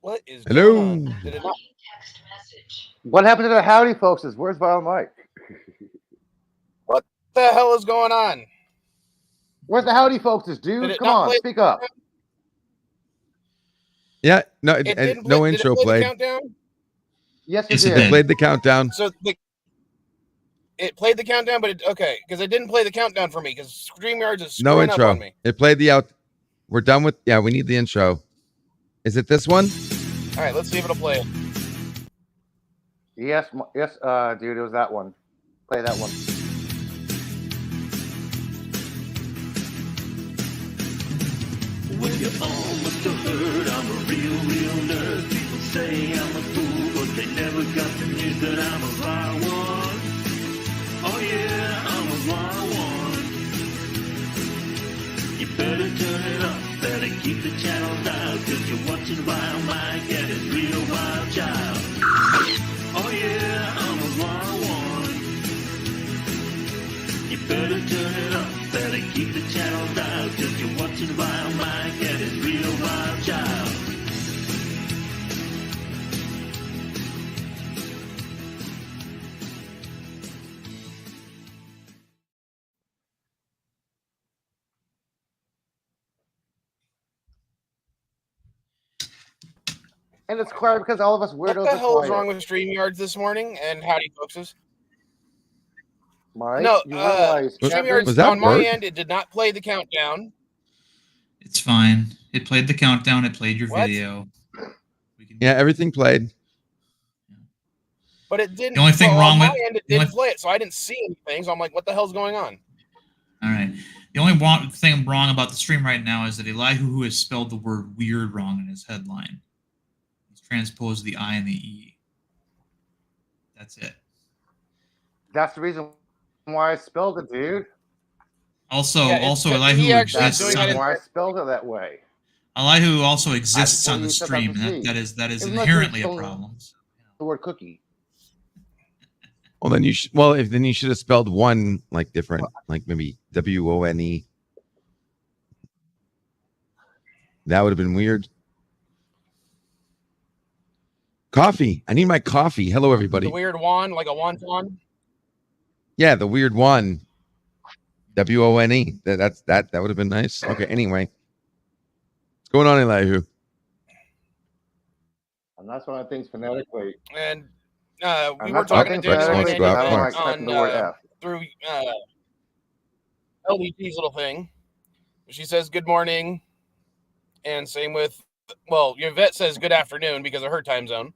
What is Hello. going on? Did it not? What happened to the howdy folks? Where's Vilemike? What the hell is going on? Where's the howdy folks, Did dude? it Come not on, play? speak up. Yeah, no, It didn't no play, intro did it play played. the countdown? Yes, Yes, it it did. It played the countdown. So it played the countdown, but okay, because it didn't play the countdown for me because StreamYards is No screwing up intro. on me. It played the out. We're done with. Yeah, we need the intro. Is it this one? All right, let's see if it'll play it. Yes, dude, it was that one. Play that one. When you're almost a herd, I'm a real nerd. People say I'm a fool, but they never got the news that I'm a wild one. Oh yeah, I'm a wild one. You better turn it up, better keep the channel down, cause you're watching Vilemike and his real wild child. Oh yeah, I'm a wild one. You better turn it up, better keep the channel down, cause you're watching Vilemike and his real wild child. And it's quiet because all of us What weirdos the are hell is quiet. wrong with StreamYards this morning? And howdy, folks. Mike, No, you realize StreamYards Was that on my Bert? end, it did not play the countdown. It's fine. It played the countdown. It played your What? video. We can, Yeah, everything played. But it didn't. The only thing well, wrong on my with- end, it the only- didn't play it, so I didn't see anything. So I'm like, what the hell's going on? All right. The only thing wrong about the stream right now is that Elihu who has spelled the word weird wrong in his headline. He's transposed the I and the E. That's it. that's the reason why I spelled it, dude. Also, Yeah, it's- also he Elihu actually That's the exists doing on reason that why I spelled it that way. Elihu also exists what on the you said stream. about the That C. is Isn't that inherently a spelling- problem. The word cookie. Well, then you should. Well, then you should have spelled one like different, like maybe WONE. That would have been weird. Coffee. I need my coffee. Hello, everybody. The weird wand, like a wonton. Yeah, the weird one. WONE. That would have been nice. Okay. Anyway, what's going on, Elihu? And that's one of the things phonetically. And we And were that's one of talking the to things Daniel phonetically. Go I don't out, like typing on the word F. through LDT's little thing. She says good morning, and same with Yvette says good afternoon because of her time zone.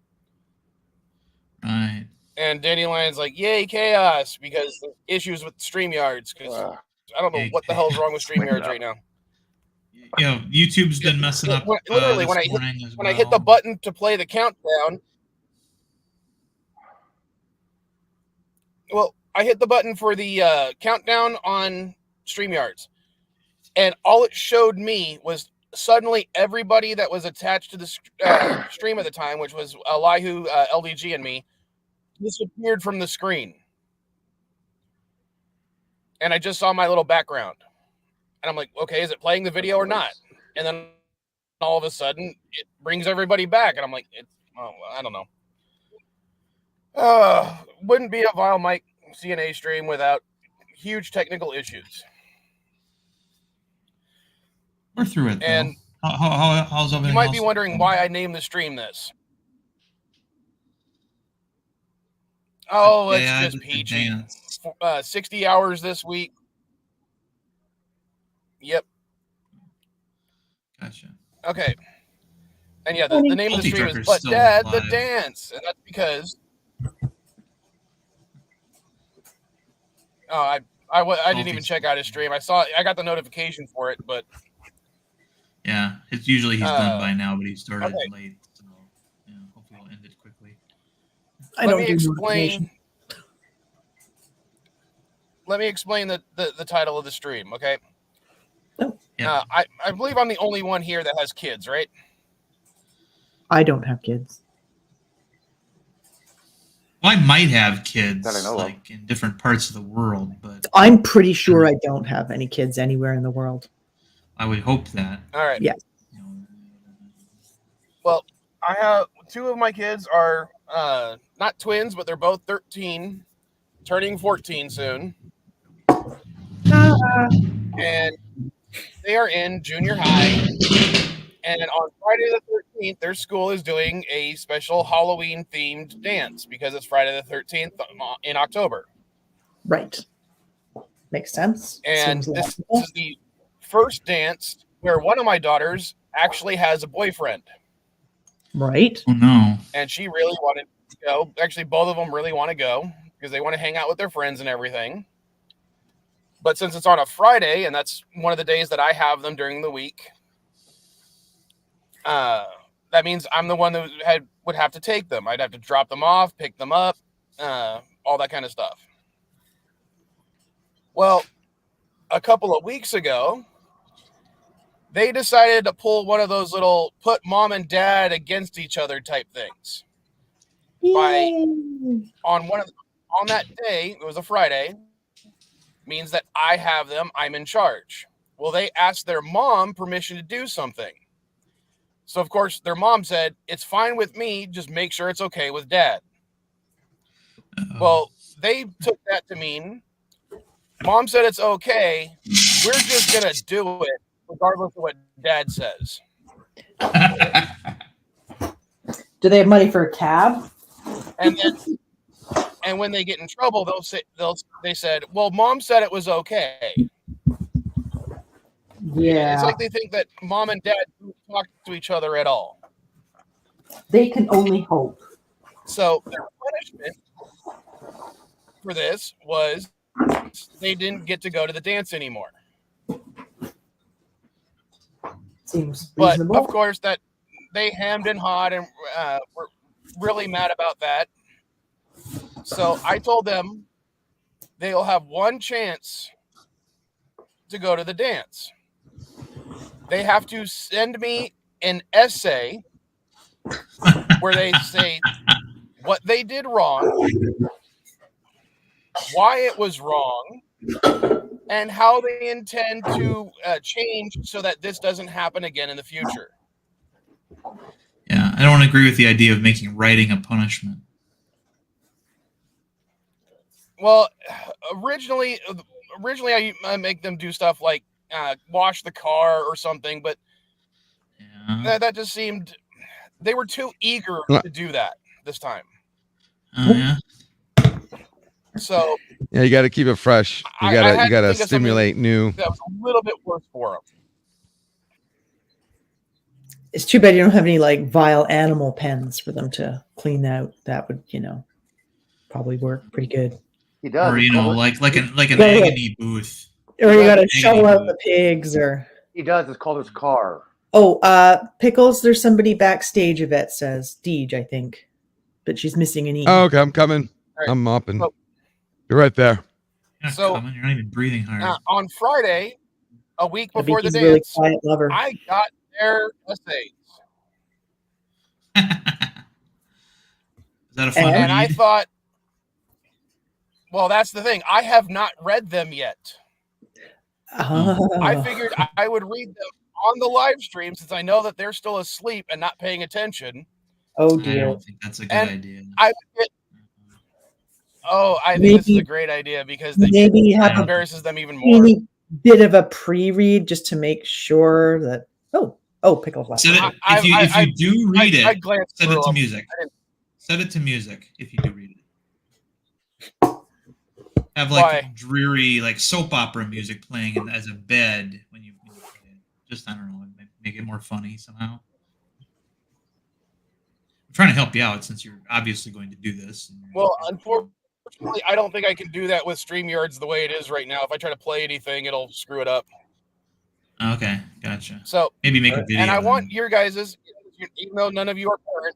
Right. And Dandelion's like, yay, chaos, because the issues with StreamYards. Because I don't know Yay, what the hell is wrong with chaos. StreamYards right now. You know, YouTube's been messing up. Literally, this morning as when I hit the well. button to play the countdown, I hit the button for the countdown on StreamYards, and all it showed me was suddenly everybody that was attached to the stream at the time, which was Elihu, LDG, and me, disappeared from the screen. And I just saw my little background. And I'm like, okay, is it playing the video or not? And then all of a sudden, it brings everybody back. And I'm like, I don't know. Wouldn't be a Vilemike CNA stream without huge technical issues. We're through it. And though. How's everything you might else? be wondering why I named the stream this. Oh, it's Yeah, just the peachy. dance. 60 hours this week. Yep. Gotcha. Okay. And yeah, the name of the stream is Multi-trucker's But still Dad, the alive. Dance. And that's because I didn't even check out his stream. I got the notification for it, but Yeah, it's usually he's done by now, but he started late. So yeah, hopefully we'll end it quickly. let me explain the title of the stream, okay? Yeah. I believe I'm the only one here that has kids, right? I don't have kids. Well, I might have kids That I know of. like in different parts of the world, but I'm pretty sure I don't have any kids anywhere in the world. I would hope that. All right. Yeah. You know, Well, I have 2 of my kids are not twins, but they're both 13, turning 14 soon. And they are in junior high. And on Friday the 13th, their school is doing a special Halloween themed dance because it's Friday the 13th in October. Right. Makes sense. And Seems this logical. is the first dance where one of my daughters actually has a boyfriend. Right. Oh no. And she really wanted to go. Actually, both of them really want to go because they want to hang out with their friends and everything. But since it's on a Friday, and that's one of the days that I have them during the week, that means I'm the one that would have to take them. I'd have to drop them off, pick them up, all that kind of stuff. Well, a couple of weeks ago, they decided to pull one of those little put mom and dad against each other type things. On that day, it was a Friday, means that I have them, I'm in charge. Well, they asked their mom permission to do something. So, of course, their mom said, it's fine with me, just make sure it's okay with dad. Well, they took that to mean, mom said it's okay, we're just going to do it regardless of what dad says. Do they have money for a cab? And when they get in trouble, they said, well, mom said it was okay. Yeah. It's like they think that mom and dad don't talk to each other at all. They can only hope. So their punishment for this was they didn't get to go to the dance anymore. Seems But reasonable. of course, that they hemmed and hawed and were really mad about that. So I told them they'll have one chance to go to the dance. They have to send me an essay where they say what they did wrong, why it was wrong, and how they intend to change so that this doesn't happen again in the future. Yeah, I don't agree with the idea of making writing a punishment. Well, originally I make them do stuff like wash the car or something, but that just seemed they were too eager to do that this time. Oh yeah. So yeah, you got to keep it fresh. You got to stimulate new. That was a little bit worse for them. It's too bad you don't have any like vile animal pens for them to clean out. That would, probably work pretty good. He does. Or like an Yeah. agony booth. Or you got to Agony shovel out booth. the pigs or. He does. It's called his car. Oh, Pickles, there's somebody backstage, Yvette says. Deej, I think. But she's missing an E. Oh, okay, I'm coming. Right. I'm mopping. So- You're right there. You're not So- coming, you're not even breathing hard. On Friday, a week I think before the he's a really dance, quiet lover. I got their essays. Is that a fun And I read? thought, well, that's the thing. I have not read them yet. Oh. I figured I would read them on the live stream since I know that they're still asleep and not paying attention. Oh, I dear. don't think that's a good And idea. I think this is a great idea because they Maybe have a embarrasses them even more. teeny bit of a pre-read just to make sure that. Oh, Pickles left. Set it, if you do read I it, glanced set through it to them. music. Set it to music if you do read it. Have like Why? dreary like soap opera music playing as a bed when you play it. Just I don't know, make it more funny somehow. I'm trying to help you out since you're obviously going to do this. Well, unfortunately, I don't think I can do that with StreamYards the way it is right now. If I try to play anything, it'll screw it up. Okay, gotcha. So Maybe make a video. and I then. want your guys's, even though none of you are parent,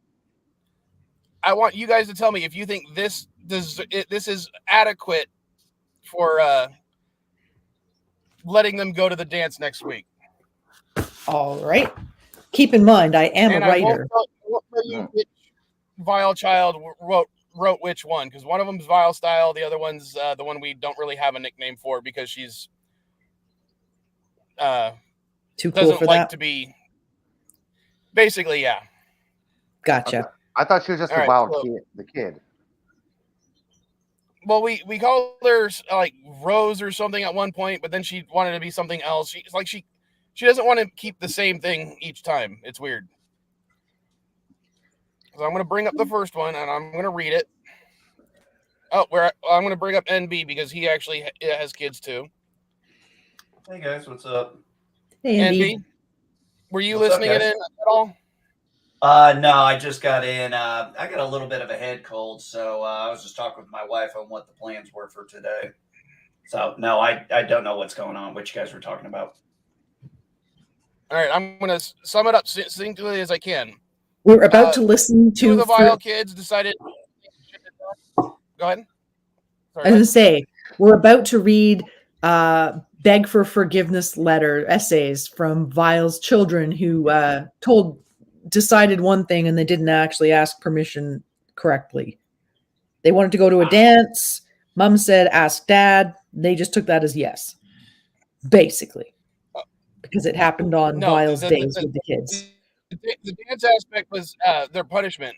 I want you guys to tell me if you think this is adequate for letting them go to the dance next week. All right. Keep in mind, I am And a I writer. won't tell you which Vile Child wrote which one, because one of them's Vile Style, the other one's the one we don't really have a nickname for because she's Too cool doesn't for like that. to be. Basically, yeah. Gotcha. I thought she was just All a right, wild so- kid. The kid. Well, we called her like Rose or something at one point, but then she wanted to be something else. She doesn't want to keep the same thing each time. It's weird. So I'm going to bring up the first one and I'm going to read it. Oh, I'm going to bring up NB because he actually has kids too. Hey guys, what's up? Hey, Andy. NB, were you What's up, listening guys? in at all? No, I just got in. I got a little bit of a head cold, so I was just talking with my wife on what the plans were for today. So no, I don't know what's going on. What you guys were talking about? All right, I'm going to sum it up succinctly as I can. We're about to listen Two of to. the Vile kids decided. Go ahead. Sorry, I was going to say, we're about to read beg for forgiveness letter essays from Vile's children who decided one thing and they didn't actually ask permission correctly. They wanted to go to a dance. Mom said, ask dad. They just took that as yes, basically, because it happened on Vile's days with the kids. The dance aspect was their punishment.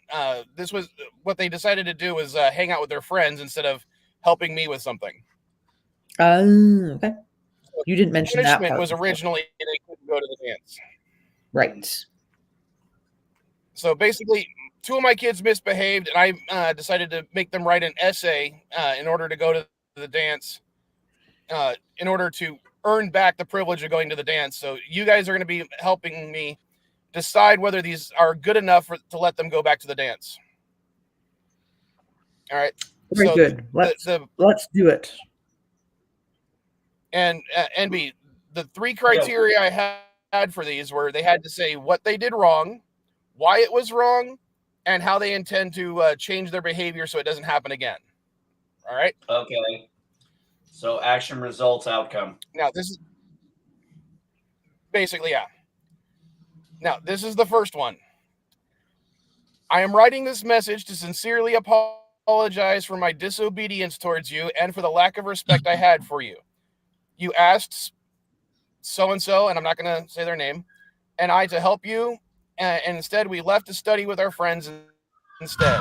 This was what they decided to do was hang out with their friends instead of helping me with something. Okay. You didn't mention that Punishment part was before. originally they couldn't go to the dance. Right. So basically, two of my kids misbehaved, and I decided to make them write an essay in order to go to the dance, in order to earn back the privilege of going to the dance. So you guys are going to be helping me decide whether these are good enough to let them go back to the dance. All right. Very so good. Let's do it. And NB, the three criteria I had for these were they had to say what they did wrong, why it was wrong, and how they intend to change their behavior so it doesn't happen again. All right. Okay. So action, results, outcome. Now this is basically, yeah. Now this is the first one. I am writing this message to sincerely apologize for my disobedience towards you and for the lack of respect I had for you. You asked so-and-so, and I'm not going to say their name, and I to help you, and instead we left to study with our friends instead.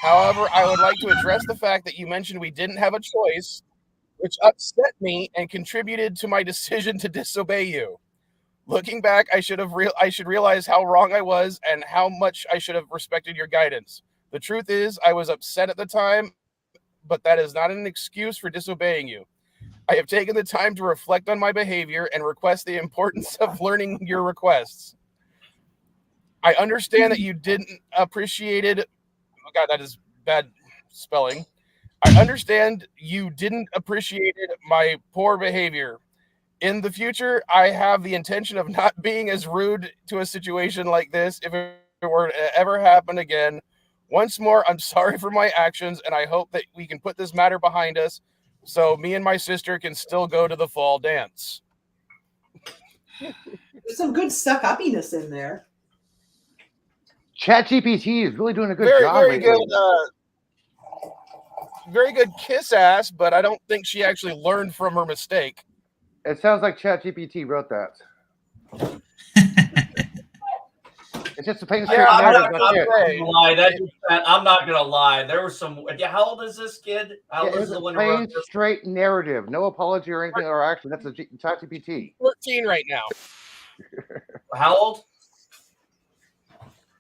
However, I would like to address the fact that you mentioned we didn't have a choice, which upset me and contributed to my decision to disobey you. Looking back, I should realize how wrong I was and how much I should have respected your guidance. The truth is, I was upset at the time, but that is not an excuse for disobeying you. I have taken the time to reflect on my behavior and request the importance of learning your requests. I understand that you didn't appreciate it. Oh God, that is bad spelling. I understand you didn't appreciate my poor behavior. In the future, I have the intention of not being as rude to a situation like this if it were to ever happen again. Once more, I'm sorry for my actions, and I hope that we can put this matter behind us so me and my sister can still go to the fall dance. There's some good stuck-uppiness in there. ChatGPT is really doing a good job. Very good. Very good kiss ass, but I don't think she actually learned from her mistake. It sounds like ChatGPT wrote that. It's just a plain straight I'm narrative. not That's it. gonna lie. I'm not gonna lie. There was some. How old is this kid? How Yeah, old it is was the a one who wrote plain this? straight narrative. No apology or anything or action. That's a ChatGPT. 14 right now. How old?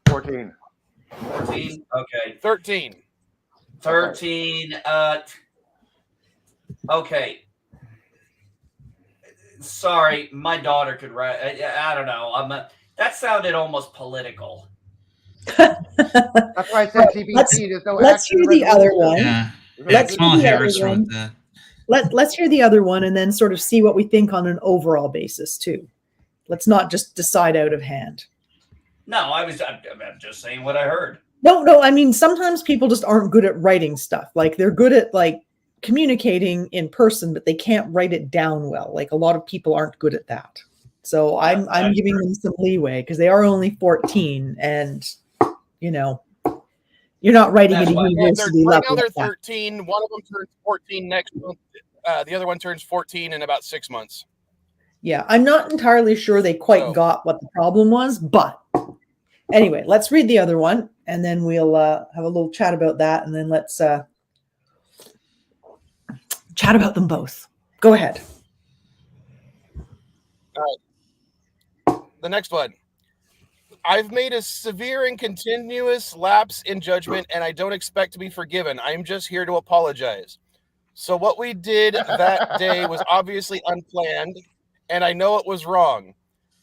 14. 14. Okay. 13. 13. Okay. Sorry, my daughter could write. I don't know. That sounded almost political. That's why I said GPT. There's no Let's action hear the resolution. other one. Yeah. Let's Kamala hear the other Harris one. wrote that. Let's hear the other one and then sort of see what we think on an overall basis too. Let's not just decide out of hand. No, I'm just saying what I heard. No. I mean, sometimes people just aren't good at writing stuff. Like they're good at like communicating in person, but they can't write it down well. Like a lot of people aren't good at that. So I'm giving them some leeway because they are only 14, and you know, you're not writing at a university Right level. now they're 13. One of them turns 14 next month. The other one turns 14 in about 6 months. Yeah, I'm not entirely sure they quite got what the problem was, but Anyway, let's read the other one, and then we'll have a little chat about that, and then let's chat about them both. Go ahead. The next one. I've made a severe and continuous lapse in judgment, and I don't expect to be forgiven. I'm just here to apologize. So what we did that day was obviously unplanned, and I know it was wrong.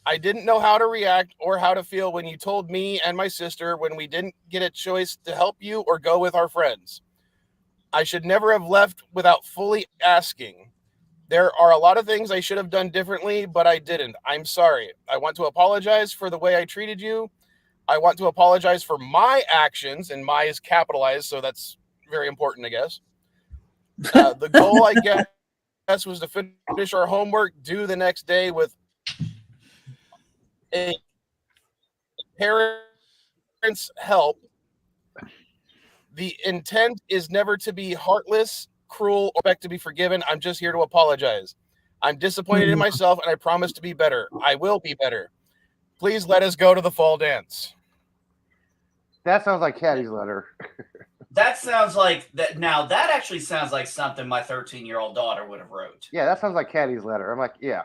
I didn't know how to react or how to feel when you told me and my sister when we didn't get a choice to help you or go with our friends. I should never have left without fully asking. There are a lot of things I should have done differently, but I didn't. I'm sorry. I want to apologize for the way I treated you. I want to apologize for my actions, and my is capitalized, so that's very important, I guess. The goal, I guess, was to finish our homework due the next day with a parent's help. The intent is never to be heartless, cruel, or expect to be forgiven. I'm just here to apologize. I'm disappointed in myself, and I promise to be better. I will be better. Please let us go to the fall dance. That sounds like Caddy's letter. That sounds like that. Now that actually sounds like something my 13-year-old daughter would have wrote. Yeah, that sounds like Caddy's letter. I'm like, yeah.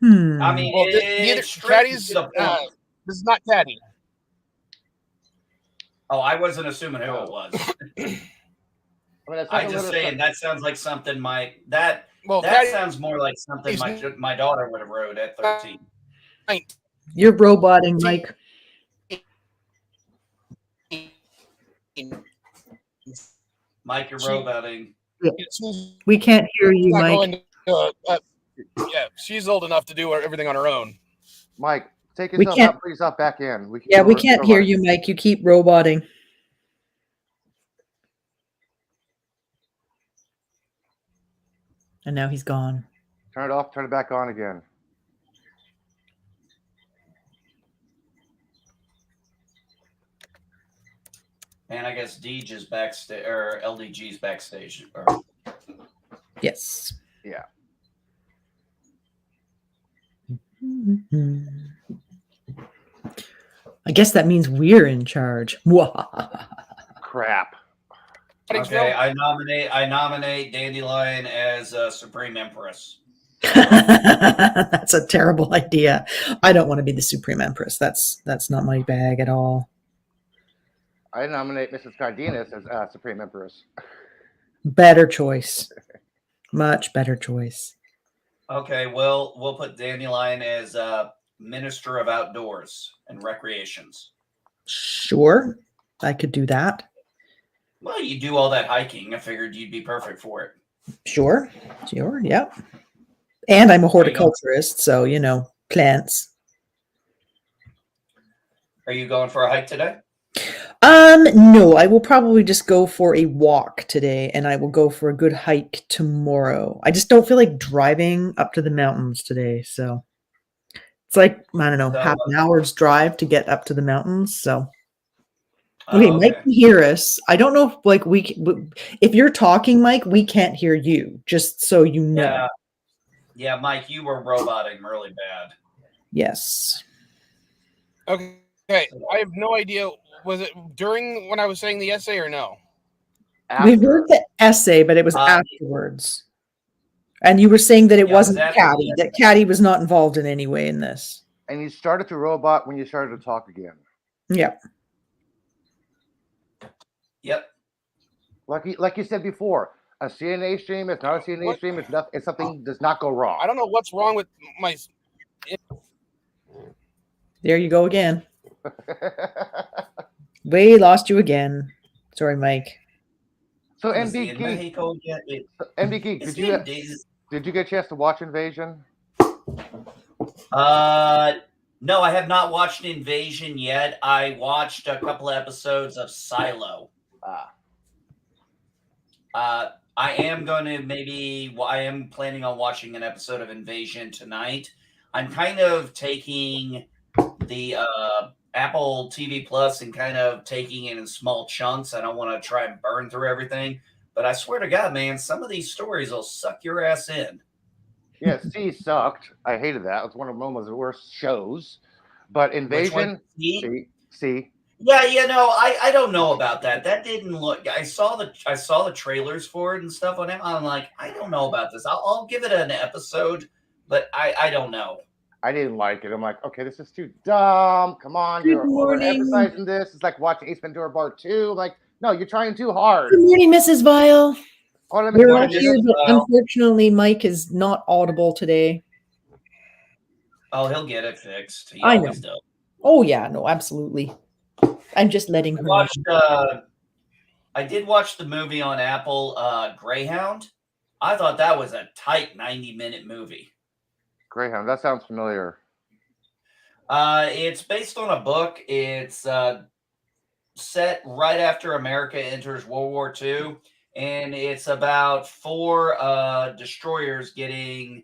I mean, Well, it's straight Caddy's, to the point. this is not Caddy. Oh, I wasn't assuming who it was. I mean, I'm just saying that sounds like something that Caddy, sounds more like something my daughter would have wrote at 13. You're roboting, Mike. Mike, you're roboting. We can't hear you, Mike. Yeah, she's old enough to do everything on her own. Mike, take yourself out, put yourself back in. We can't hear you, Mike. You keep roboting. And now he's gone. Turn it off, turn it back on again. And I guess Deej is backstage, or LDG's backstage. Yes. Yeah. I guess that means we're in charge. Crap. Okay, I nominate Dandelion as Supreme Empress. That's a terrible idea. I don't want to be the Supreme Empress. That's not my bag at all. I nominate Mrs. Cardenas as Supreme Empress. Better choice. Much better choice. Okay, well, we'll put Dandelion as Minister of Outdoors and Recreations. Sure, I could do that. Well, you do all that hiking. I figured you'd be perfect for it. Sure, yep. And I'm a horticulturist, so, plants. Are you going for a hike today? No, I will probably just go for a walk today, and I will go for a good hike tomorrow. I just don't feel like driving up to the mountains today, so it's like, I don't know, half an hour's drive to get up to the mountains, so. Okay, Mike can hear us. I don't know if if you're talking, Mike, we can't hear you, just so you know. Yeah, Mike, you were roboting really bad. Yes. Okay, I have no idea. Was it during when I was saying the essay or no? We heard the essay, but it was afterwards. And you were saying that it wasn't Caddy, that Caddy was not involved in any way in this. And you started to robot when you started to talk again. Yeah. Yep. Like you said before, a CNA stream is not a CNA stream. It's something does not go wrong. I don't know what's wrong with my. There you go again. We lost you again. Sorry, Mike. So MD Geek, did you get a chance to watch Invasion? No, I have not watched Invasion yet. I watched a couple of episodes of Silo. I am planning on watching an episode of Invasion tonight. I'm kind of taking the Apple TV Plus and kind of taking it in small chunks. I don't want to try and burn through everything, but I swear to God, man, some of these stories will suck your ass in. Yeah, C sucked. I hated that. It was one of Momo's worst shows. But Invasion, see. Yeah, no, I don't know about that. That didn't look. I saw the trailers for it and stuff on it. I'm like, I don't know about this. I'll give it an episode, but I don't know. I didn't like it. I'm like, okay, this is too dumb. Come on, you're overemphasizing this. It's like watching Ace Ventura Part 2. Like, no, you're trying too hard. Good morning, Mrs. Vile. We're all here, but Vile. unfortunately, Mike is not audible today. Oh, he'll get it fixed. He I always know. does. Oh yeah, no, absolutely. I'm just letting her know. I did watch the movie on Apple, Greyhound. I thought that was a tight 90-minute movie. Greyhound, that sounds familiar. It's based on a book. It's set right after America enters World War II, and it's about 4 destroyers getting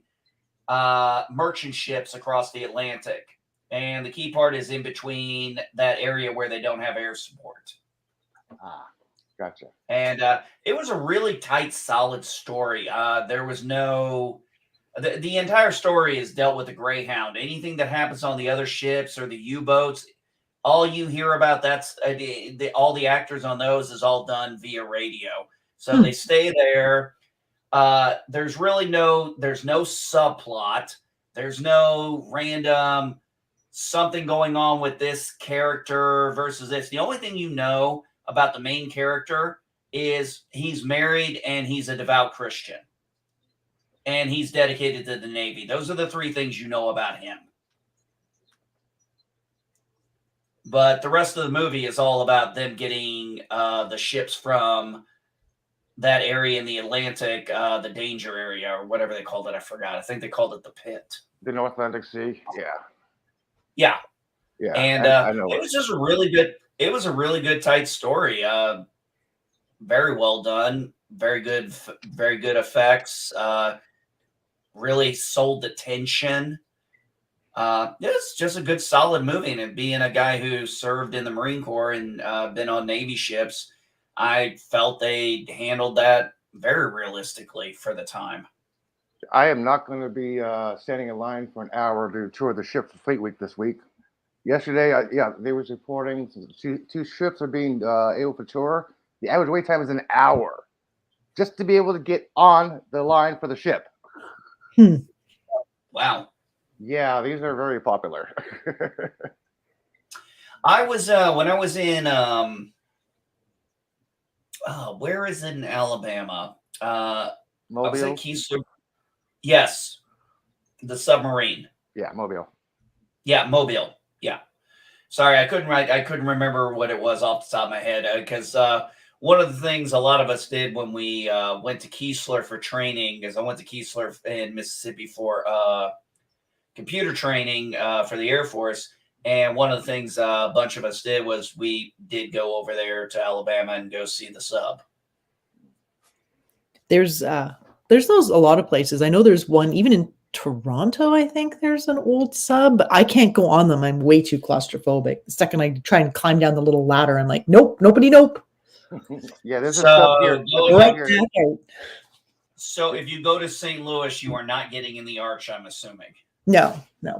merchant ships across the Atlantic. And the key part is in between that area where they don't have air support. Gotcha. And it was a really tight, solid story. There was no... The entire story is dealt with the Greyhound. Anything that happens on the other ships or the U-boats, all you hear about, that's all the actors on those is all done via radio. So they stay there. There's no subplot. There's no random something going on with this character versus this. The only thing you know about the main character is he's married and he's a devout Christian. And he's dedicated to the Navy. Those are the 3 things you know about him. But the rest of the movie is all about them getting the ships from that area in the Atlantic, the danger area, or whatever they called it. I forgot. I think they called it the Pit. The North Atlantic Sea. Yeah. And I know it was just a really good, tight story. Very well done. Very good effects. Really sold the tension. It's just a good, solid movie. And being a guy who served in the Marine Corps and been on Navy ships, I felt they handled that very realistically for the time. I am not going to be standing in line for an hour to tour the ship for Fleet Week this week. Yesterday, they was reporting 2 ships are being able to tour. The average wait time is an hour just to be able to get on the line for the ship. Wow. Yeah, these are very popular. I was when I was in where is it in Alabama? Mobile. I was at Keesler. Yes, the submarine. Yeah, Mobile. Yeah, Mobile. Yeah. Sorry, I couldn't remember what it was off the top of my head because one of the things a lot of us did when we went to Keesler for training is I went to Keesler in Mississippi for computer training for the Air Force. And one of the things a bunch of us did was we did go over there to Alabama and go see the sub. There's those a lot of places. I know there's one even in Toronto. I think there's an old sub, but I can't go on them. I'm way too claustrophobic. The second I try and climb down the little ladder, I'm like, nope. Yeah, there's a sub here. So if you go to St. Louis, you are not getting in the arch, I'm assuming. No,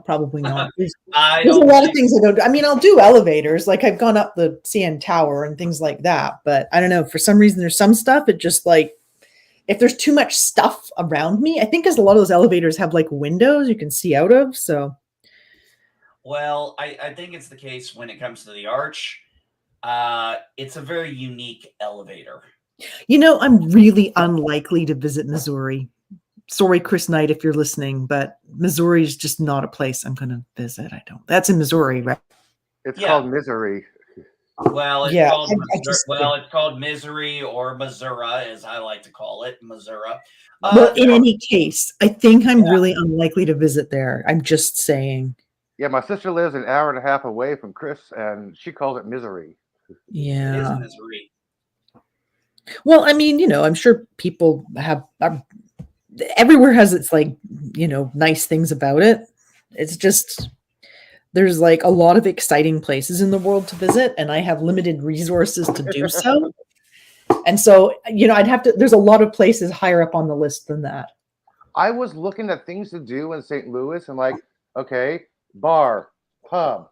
probably not. There's a lot of things I don't do. I mean, I'll do elevators. Like I've gone up the CN Tower and things like that. But I don't know. For some reason, there's some stuff. It just like, if there's too much stuff around me, I think because a lot of those elevators have like windows you can see out of. So. Well, I think it's the case when it comes to the arch. It's a very unique elevator. You know, I'm really unlikely to visit Missouri. Sorry, Chris Knight, if you're listening, but Missouri is just not a place I'm going to visit. That's in Missouri, right? It's called Misery. Well, it's called Misery or Missouri, as I like to call it, Missouri. Well, in any case, I think I'm really unlikely to visit there. I'm just saying. Yeah, my sister lives an hour and a half away from Chris, and she calls it Misery. Yeah. It is Misery. Well, I mean, you know, I'm sure people have... everywhere has its like, you know, nice things about it. It's just there's like a lot of exciting places in the world to visit, and I have limited resources to do so. And so, you know, there's a lot of places higher up on the list than that. I was looking at things to do in St. Louis and like, okay, bar, pub.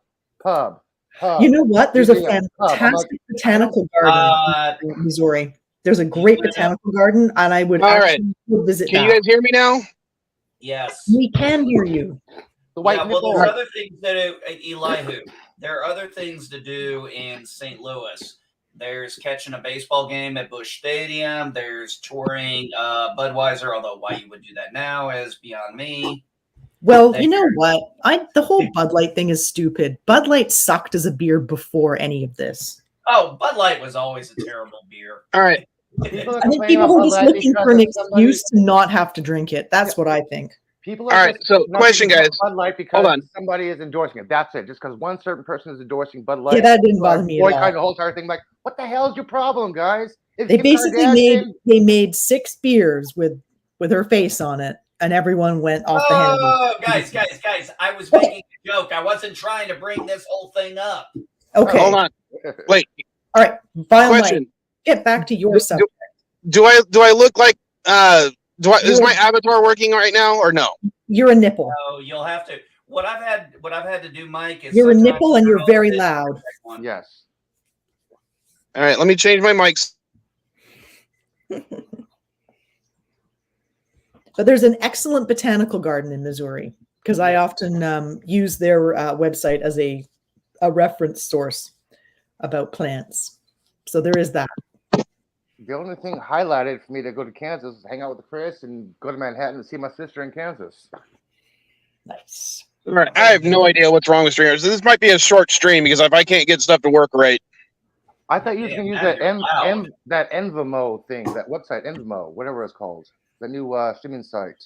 You know what? There's a Museum, pub. I'm like, fantastic botanical garden in Missouri. There's a great botanical garden, and I would All right. actually visit Can that. you guys hear me now? Yes. We can hear you. the white Yeah, well, nipple. there's other things that Elihu. There are other things to do in St. Louis. There's catching a baseball game at Busch Stadium. There's touring Budweiser, although why you would do that now is beyond me. Well, you know what? The whole Bud Light thing is stupid. Bud Light sucked as a beer before any of this. Oh, Bud Light was always a terrible beer. All right. People are I think complaining people about are Bud just Light looking because for an of somebody- excuse to not have to drink it. That's what I think. People are All right, just so not question, drinking guys. Bud Light because Hold on. somebody is endorsing it. That's it. Just because one certain person is endorsing Bud Light. Yeah, that didn't people are bother me at boycotting all. the whole entire thing. Like, what the hell is your problem, guys? Is They Kim basically Kardashian- made 6 beers with her face on it, and everyone went off the handle. Oh, guys, I was making a joke. I wasn't trying to bring this whole thing up. Okay, Hold on. Wait. all right. Vilemike, Question. get back to your subject. Do I look like is my avatar working right now or no? You're a nipple. So you'll have to. What I've had to do, Mike, is You're a sometimes nipple, and you're turn very on this loud. one. Yes. All right, let me change my mics. But there's an excellent botanical garden in Missouri because I often use their website as a reference source about plants. So there is that. The only thing highlighted for me to go to Kansas is hang out with Chris and go to Manhattan and see my sister in Kansas. Nice. All right, I have no idea what's wrong with streamers. This might be a short stream because if I can't get stuff to work right. I thought you were Damn, going to use now that you're loud. that Envimo thing, that website, Envimo, whatever it's called, the new streaming site.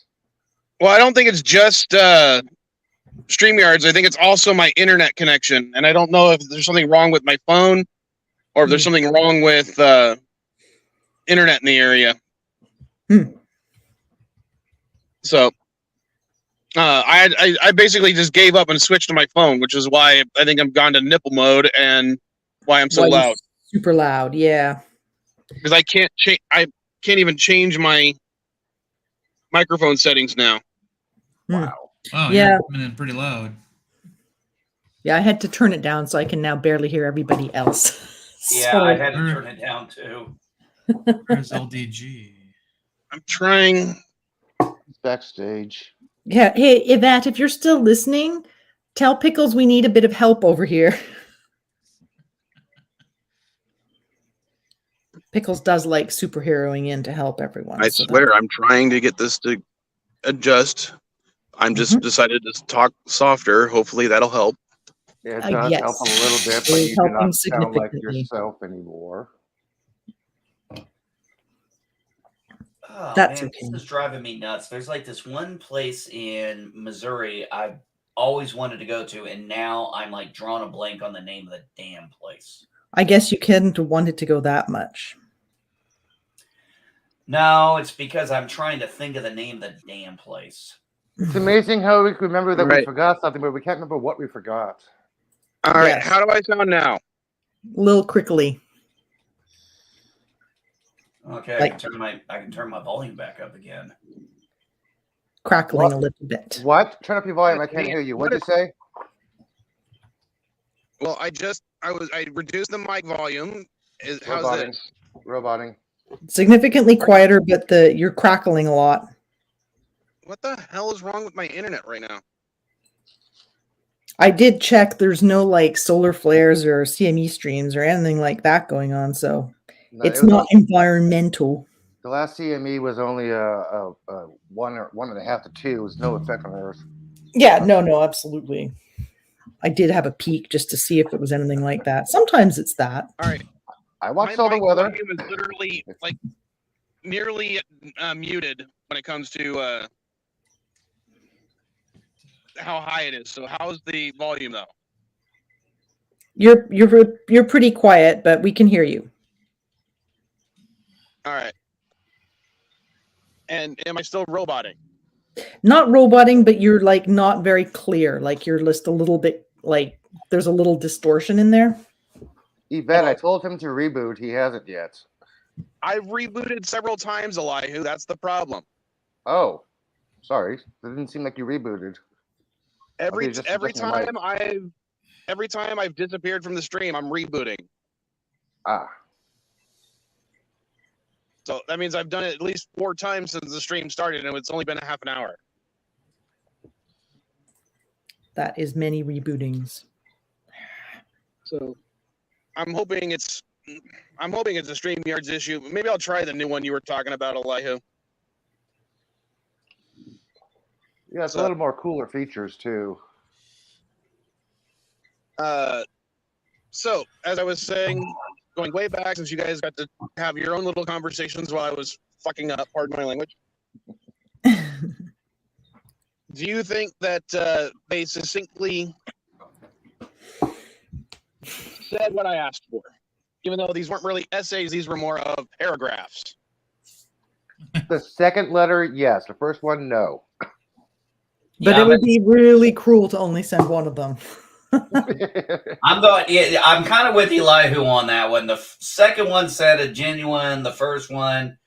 Well, I don't think it's just StreamYards. I think it's also my internet connection, and I don't know if there's something wrong with my phone or if there's something wrong with internet in the area. So I basically just gave up and switched to my phone, which is why I think I'm gone to nipple mode and why I'm so Why you're loud. Super loud. Yeah. Because I can't even change my microphone settings now. Wow. Oh, Yeah. you're coming in pretty loud. Yeah, I had to turn it down so I can now barely hear everybody else. Yeah, So- I had to turn it down too. Where's LDG? I'm trying. Backstage. Yeah. Hey, Yvette, if you're still listening, tell Pickles we need a bit of help over here. Pickles does like superheroing in to help everyone. I so swear, I'm trying to get this to adjust. I'm just decided to talk softer. Hopefully that'll help. Yeah, it does yes. help a little bit, It but is you do helping not sound like significantly. yourself anymore. Oh, That's man, okay. this is driving me nuts. There's like this one place in Missouri I've always wanted to go to, and now I'm like drawing a blank on the name of the damn place. I guess you couldn't want it to go that much. No, it's because I'm trying to think of the name of the damn place. It's amazing how we can remember that we Right. forgot something, but we can't remember what we forgot. All right, Yes. how do I sound now? A little crickly. Okay, Like- I can turn my volume back up again. Crackling What? a little bit. What? Turn up your volume. I can't hear you. What'd you say? Well, I reduced the mic volume. How's Roboting. this? Roboting. Significantly quieter, but you're crackling a lot. What the hell is wrong with my internet right now? I did check. There's no like solar flares or CME streams or anything like that going on, so No, it's it was not environmental. the last CME was only a 1.5 to 2. It was no effect on ours. Yeah, no, absolutely. I did have a peek just to see if it was anything like that. Sometimes it's that. All right, I watched my all the mic weather. volume is literally like nearly muted when it comes to how high it is. So how's the volume though? You're pretty quiet, but we can hear you. All right. And am I still roboting? Not roboting, but you're like not very clear. Like you're just a little bit like there's a little distortion in there. Yvette, I told him to reboot. He hasn't yet. I've rebooted several times, Elihu. That's the problem. Oh, sorry. It didn't seem like you rebooted. Every just every adjusting the mic. time I've every time I've disappeared from the stream, I'm rebooting. Ah, So that means I've done it at least 4 times since the stream started, and it's only been a half an hour. That is many rebootings. So I'm hoping it's a StreamYards issue. Maybe I'll try the new one you were talking about, Elihu. yeah, it's a little more cooler features too. So as I was saying, going way back, since you guys got to have your own little conversations while I was fucking up, pardon my language. Do you think that they succinctly said what I asked for? Even though these weren't really essays, these were more of paragraphs. The second letter, yes. The first one, no. But it would be really cruel to only send one of them. I'm kind of with Elihu on that one. The second one said a genuine. The first one,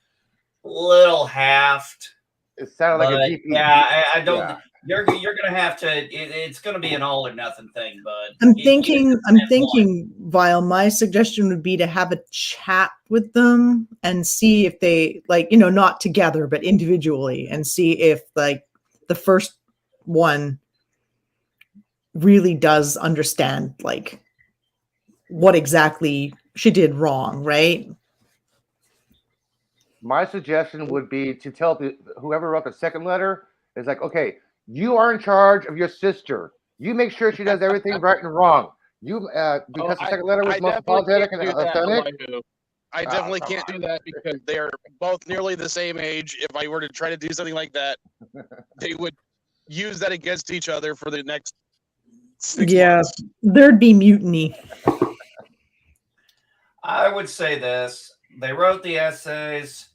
little halved. It sounded like a DP. Yeah, I don't. Yeah. You're gonna have to. It's gonna be an all or nothing thing, bud. I'm thinking, Vile, my suggestion would be to have a chat with them and see if they, like, you know, not together, but individually, and see if, like, the first one really does understand, like, what exactly she did wrong, right? My suggestion would be to tell whoever wrote the second letter is like, okay, you are in charge of your sister. You make sure she does everything right and wrong. You because the second letter was most apologetic and authentic. I definitely can't do that because they're both nearly the same age. If I were to try to do something like that, they would use that against each other for the next 6 months. There'd be mutiny. I would say this. They wrote the essays,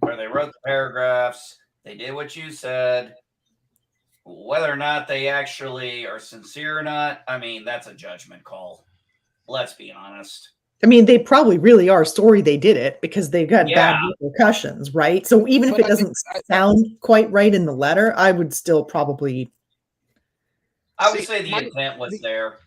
or they wrote the paragraphs. They did what you said. Whether or not they actually are sincere or not, I mean, that's a judgment call. Let's be honest. I mean, they probably really are sorry they did it because they've got bad repercussions, right? So even if it doesn't sound quite right in the letter, I would still probably... I would say the intent was there.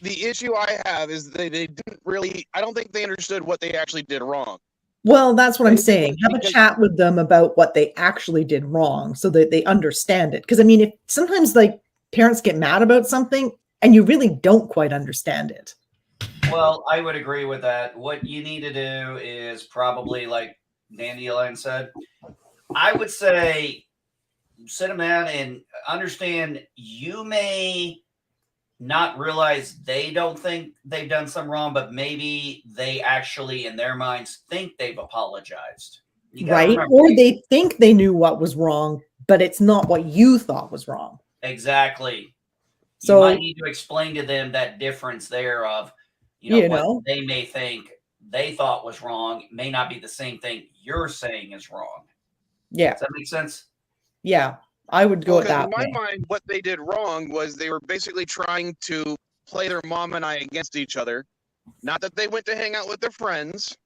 The issue I have is they didn't really... I don't think they understood what they actually did wrong. Well, that's what I'm saying. Have a chat with them about what they actually did wrong so that they understand it. Because, I mean, if sometimes, like, parents get mad about something and you really don't quite understand it. Well, I would agree with that. What you need to do is probably, like Dandelion said, I would say sit them down and understand you may not realize they don't think they've done something wrong, but maybe they actually, in their minds, think they've apologized. Right? Or they think they knew what was wrong, but it's not what you thought was wrong. Exactly. So you might need to explain to them that difference there of, what they may think they thought was wrong may not be the same thing you're saying is wrong. Yeah. Does that make sense? Yeah. I would go with that. In my mind, what they did wrong was they were basically trying to play their mom and I against each other. Not that they went to hang out with their friends,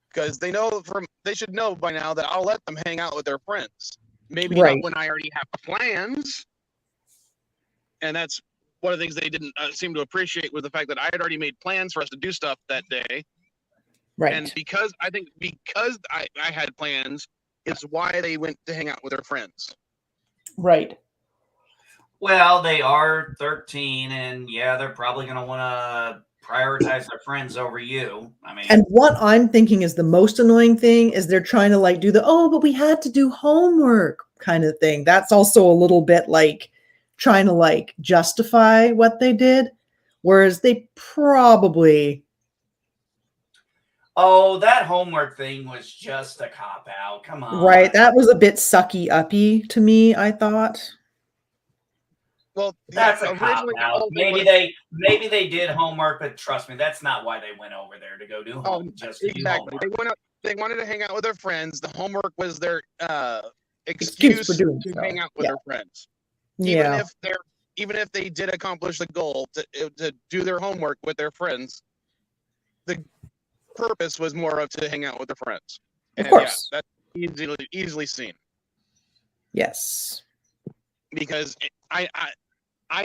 because they should know by now that I'll let them hang out with their friends. Maybe not when I already have plans. And that's one of the things they didn't seem to appreciate was the fact that I had already made plans for us to do stuff that day. Right. And because I had plans, it's why they went to hang out with their friends. Right. Well, they are 13, and they're probably going to want to prioritize their friends over you. I mean, and what I'm thinking is the most annoying thing is they're trying to like do the, but we had to do homework kind of thing. That's also a little bit like trying to like justify what they did, whereas they probably... Oh, that homework thing was just a cop-out. Come on. Right. That was a bit sucky-uppy to me, I thought. Well, that's a cop-out. Maybe they did homework, but trust me, that's not why they went over there to go do homework. Exactly. They wanted to hang out with their friends. The homework was their excuse to hang out with their friends. Even if they did accomplish the goal to do their homework with their friends, the purpose was more of to hang out with their friends. Of course. That's easily seen. Yes. Because I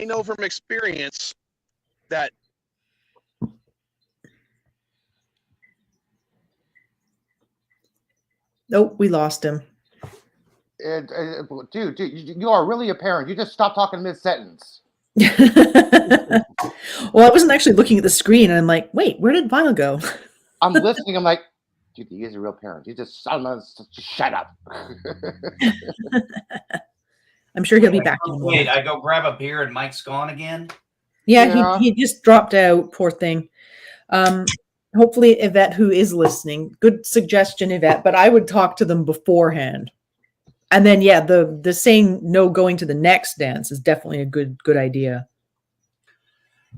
know from experience that Nope, we lost him. Dude, you are really a parent. You just stop talking mid-sentence. Well, I wasn't actually looking at the screen, and I'm like, wait, where did Vile go? I'm listening. I'm like, dude, he is a real parent. You just shut up. I'm sure he'll be back in a moment. Wait, I go grab a beer and Mike's gone again? Yeah, Yeah. he just dropped out, poor thing. Hopefully Yvette, who is listening, good suggestion, Yvette, but I would talk to them beforehand. And then, yeah, the saying no going to the next dance is definitely a good idea.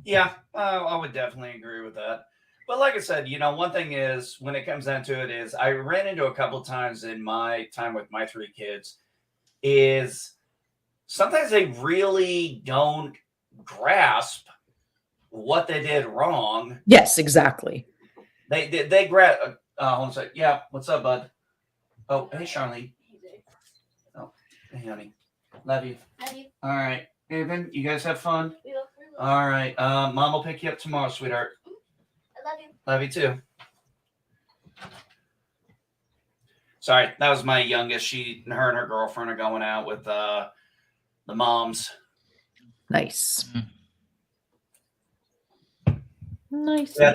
Yeah, I would definitely agree with that. But like I said, one thing is, when it comes down to it, is I ran into a couple times in my time with my 3 kids, is sometimes they really don't grasp what they did wrong. Yes, exactly. They grab. Hold on a sec. Yeah, what's up, bud? Oh, hey, Charlene. Oh, hey, honey. Love you. Love you. All right, Evan, you guys have fun. We love you. All right, Mom will pick you up tomorrow, sweetheart. I love you. Love you too. Sorry, that was my youngest. Her and her girlfriend are going out with the moms. Nice. Mhm. Nice. Yeah,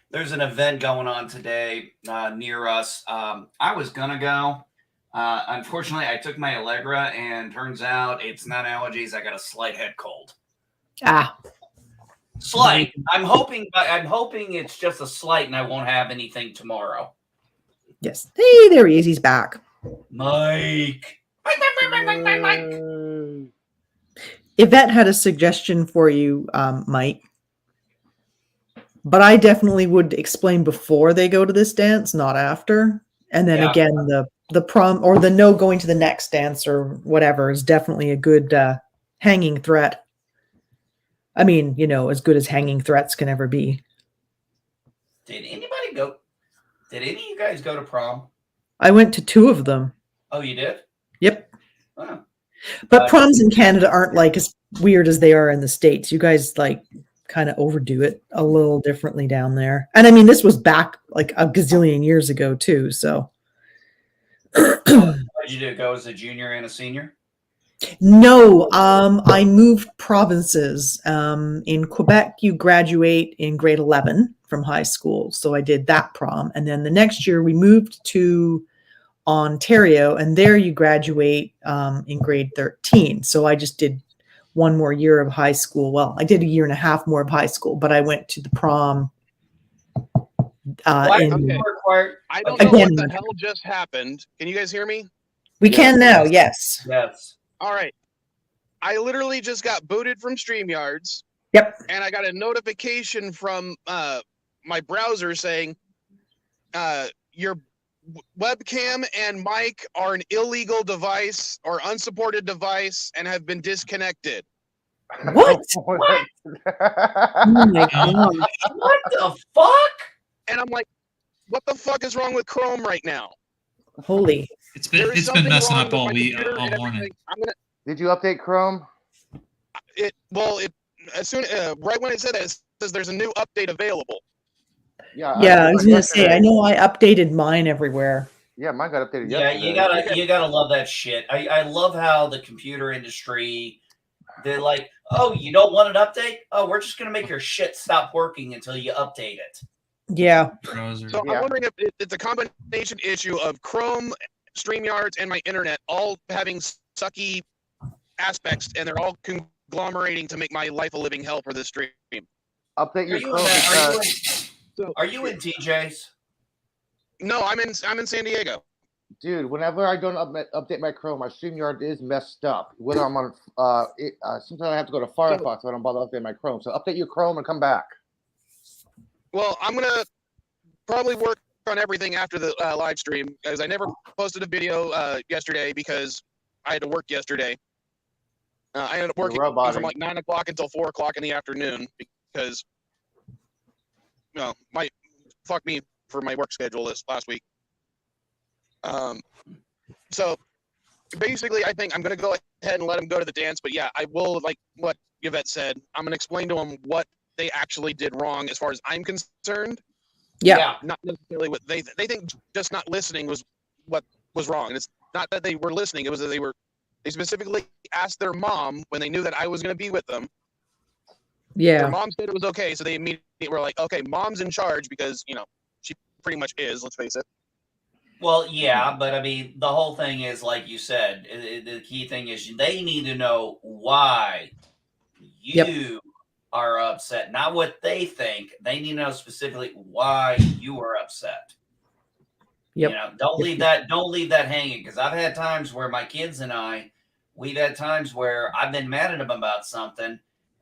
there's an event going on today near us. I was gonna go. Unfortunately, I took my Allegra, and turns out it's not allergies. I got a slight head cold. Ah, Slight. I'm hoping it's just a slight, and I won't have anything tomorrow. yes. Hey, there he is. He's back. Mike. Yvette had a suggestion for you, Mike. But I definitely would explain before they go to this dance, not after. And then again, the prom or the no going to the next dance or whatever is definitely a good hanging threat. I mean, as good as hanging threats can ever be. Did anybody go? Did any of you guys go to prom? I went to 2 of them. Oh, you did? Yep. Oh. But proms in Canada aren't like as weird as they are in the States. You guys like kind of overdo it a little differently down there. And I mean, this was back like a gazillion years ago too. So What did you do? Go as a junior and a senior? no, I moved provinces. In Quebec, you graduate in grade 11 from high school. So I did that prom. And then the next year we moved to Ontario, and there you graduate in grade 13. So I just did 1 more year of high school. Well, I did a year and a half more of high school, but I went to the prom. Okay. I don't know Again. what the hell just happened. Can you guys hear me? We can now, yes. Yes. All right. I literally just got booted from StreamYards. Yep. And I got a notification from my browser saying your webcam and mic are an illegal device or unsupported device and have been disconnected. What? Oh my God. What the fuck? And I'm like, what the fuck is wrong with Chrome right now? Holy. It's There been is it's been something messing wrong up with all my week, computer all and morning. everything. I'm gonna Did you update Chrome? as soon right when it said it says there's a new update available. Yeah. Yeah, I was did gonna say, I yesterday. know I updated mine everywhere. Yeah, mine got updated Yeah, yesterday. you gotta love that shit. I love how the computer industry, they're like, oh, you don't want an update? Oh, we're just gonna make your shit stop working until you update it. Yeah. Browser. So Yeah. I'm wondering if it's a combination issue of Chrome, StreamYards, and my internet all having sucky aspects, and they're all conglomerating to make my life a living hell for this stream. Update Are your you, Chrome because, are you in TJ's? No, I'm in San Diego. dude, whenever I don't update my Chrome, my StreamYard is messed up. Whether I'm on, sometimes I have to go to Firefox, so I don't bother updating my Chrome. So update your Chrome and come back. Well, I'm gonna probably work on everything after the live stream, because I never posted a video yesterday because I had to work yesterday. I ended up working roboting. from like 9 o'clock until 4 o'clock in the afternoon because, fuck me for my work schedule this last week. So basically, I think I'm gonna go ahead and let him go to the dance. But yeah, I will let Yvette said, I'm going to explain to them what they actually did wrong as far as I'm concerned. Yeah. Not necessarily what they think just not listening was what was wrong. And it's not that they were listening. It was that they specifically asked their mom when they knew that I was going to be with them. Their Yeah. mom said it was okay. So they immediately were like, okay, mom's in charge because, you know, she pretty much is, let's face it. Well, yeah, but I mean, the whole thing is, like you said, the key thing is they need to know why you are upset, not what they think. They need to know specifically why you are upset. Yep. You know, don't leave that hanging, because I've had times where my kids and we've had times where I've been mad at them about something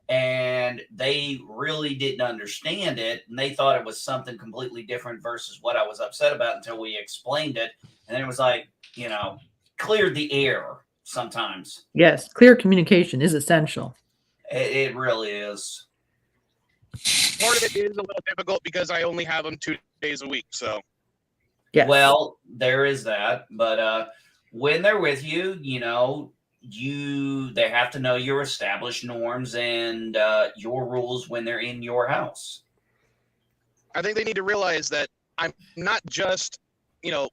and they really didn't understand it, and they thought it was something completely different versus what I was upset about until we explained it. And then it was like, you know, cleared the air sometimes. Yes. Clear communication is essential. It really is. Part of it is a little difficult because I only have them 2 days a week. So, Yes. Well, there is that. But when they're with you, you know, they have to know your established norms and your rules when they're in your house. I think they need to realize that I'm not just, you know,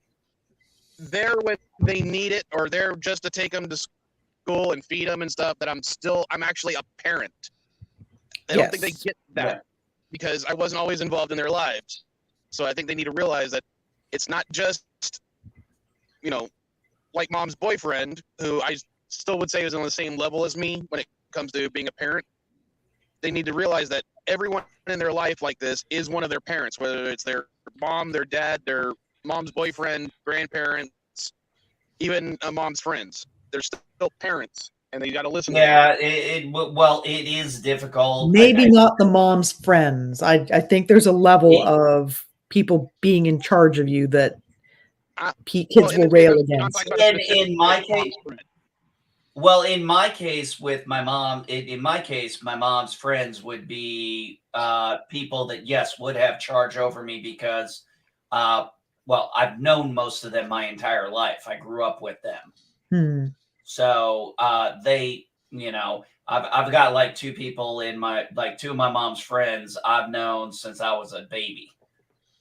there when they need it or there just to take them to school and feed them and stuff, that I'm actually a parent. I don't think they get that because I wasn't always involved in their lives. So I think they need to realize that it's not just, you know, like mom's boyfriend, who I still would say is on the same level as me when it comes to being a parent. They need to realize that everyone in their life like this is one of their parents, whether it's their mom, their dad, their mom's boyfriend, grandparents, even a mom's friends. They're still parents, and they got to listen. Yeah, it is difficult. Maybe not the mom's friends. I think there's a level of people being in charge of you that kids will rail against. In my case, well, in my case with my mom, my mom's friends would be people that, yes, would have charge over me because, well, I've known most of them my entire life. I grew up with them. So they, you know, I've got like two people in two of my mom's friends I've known since I was a baby.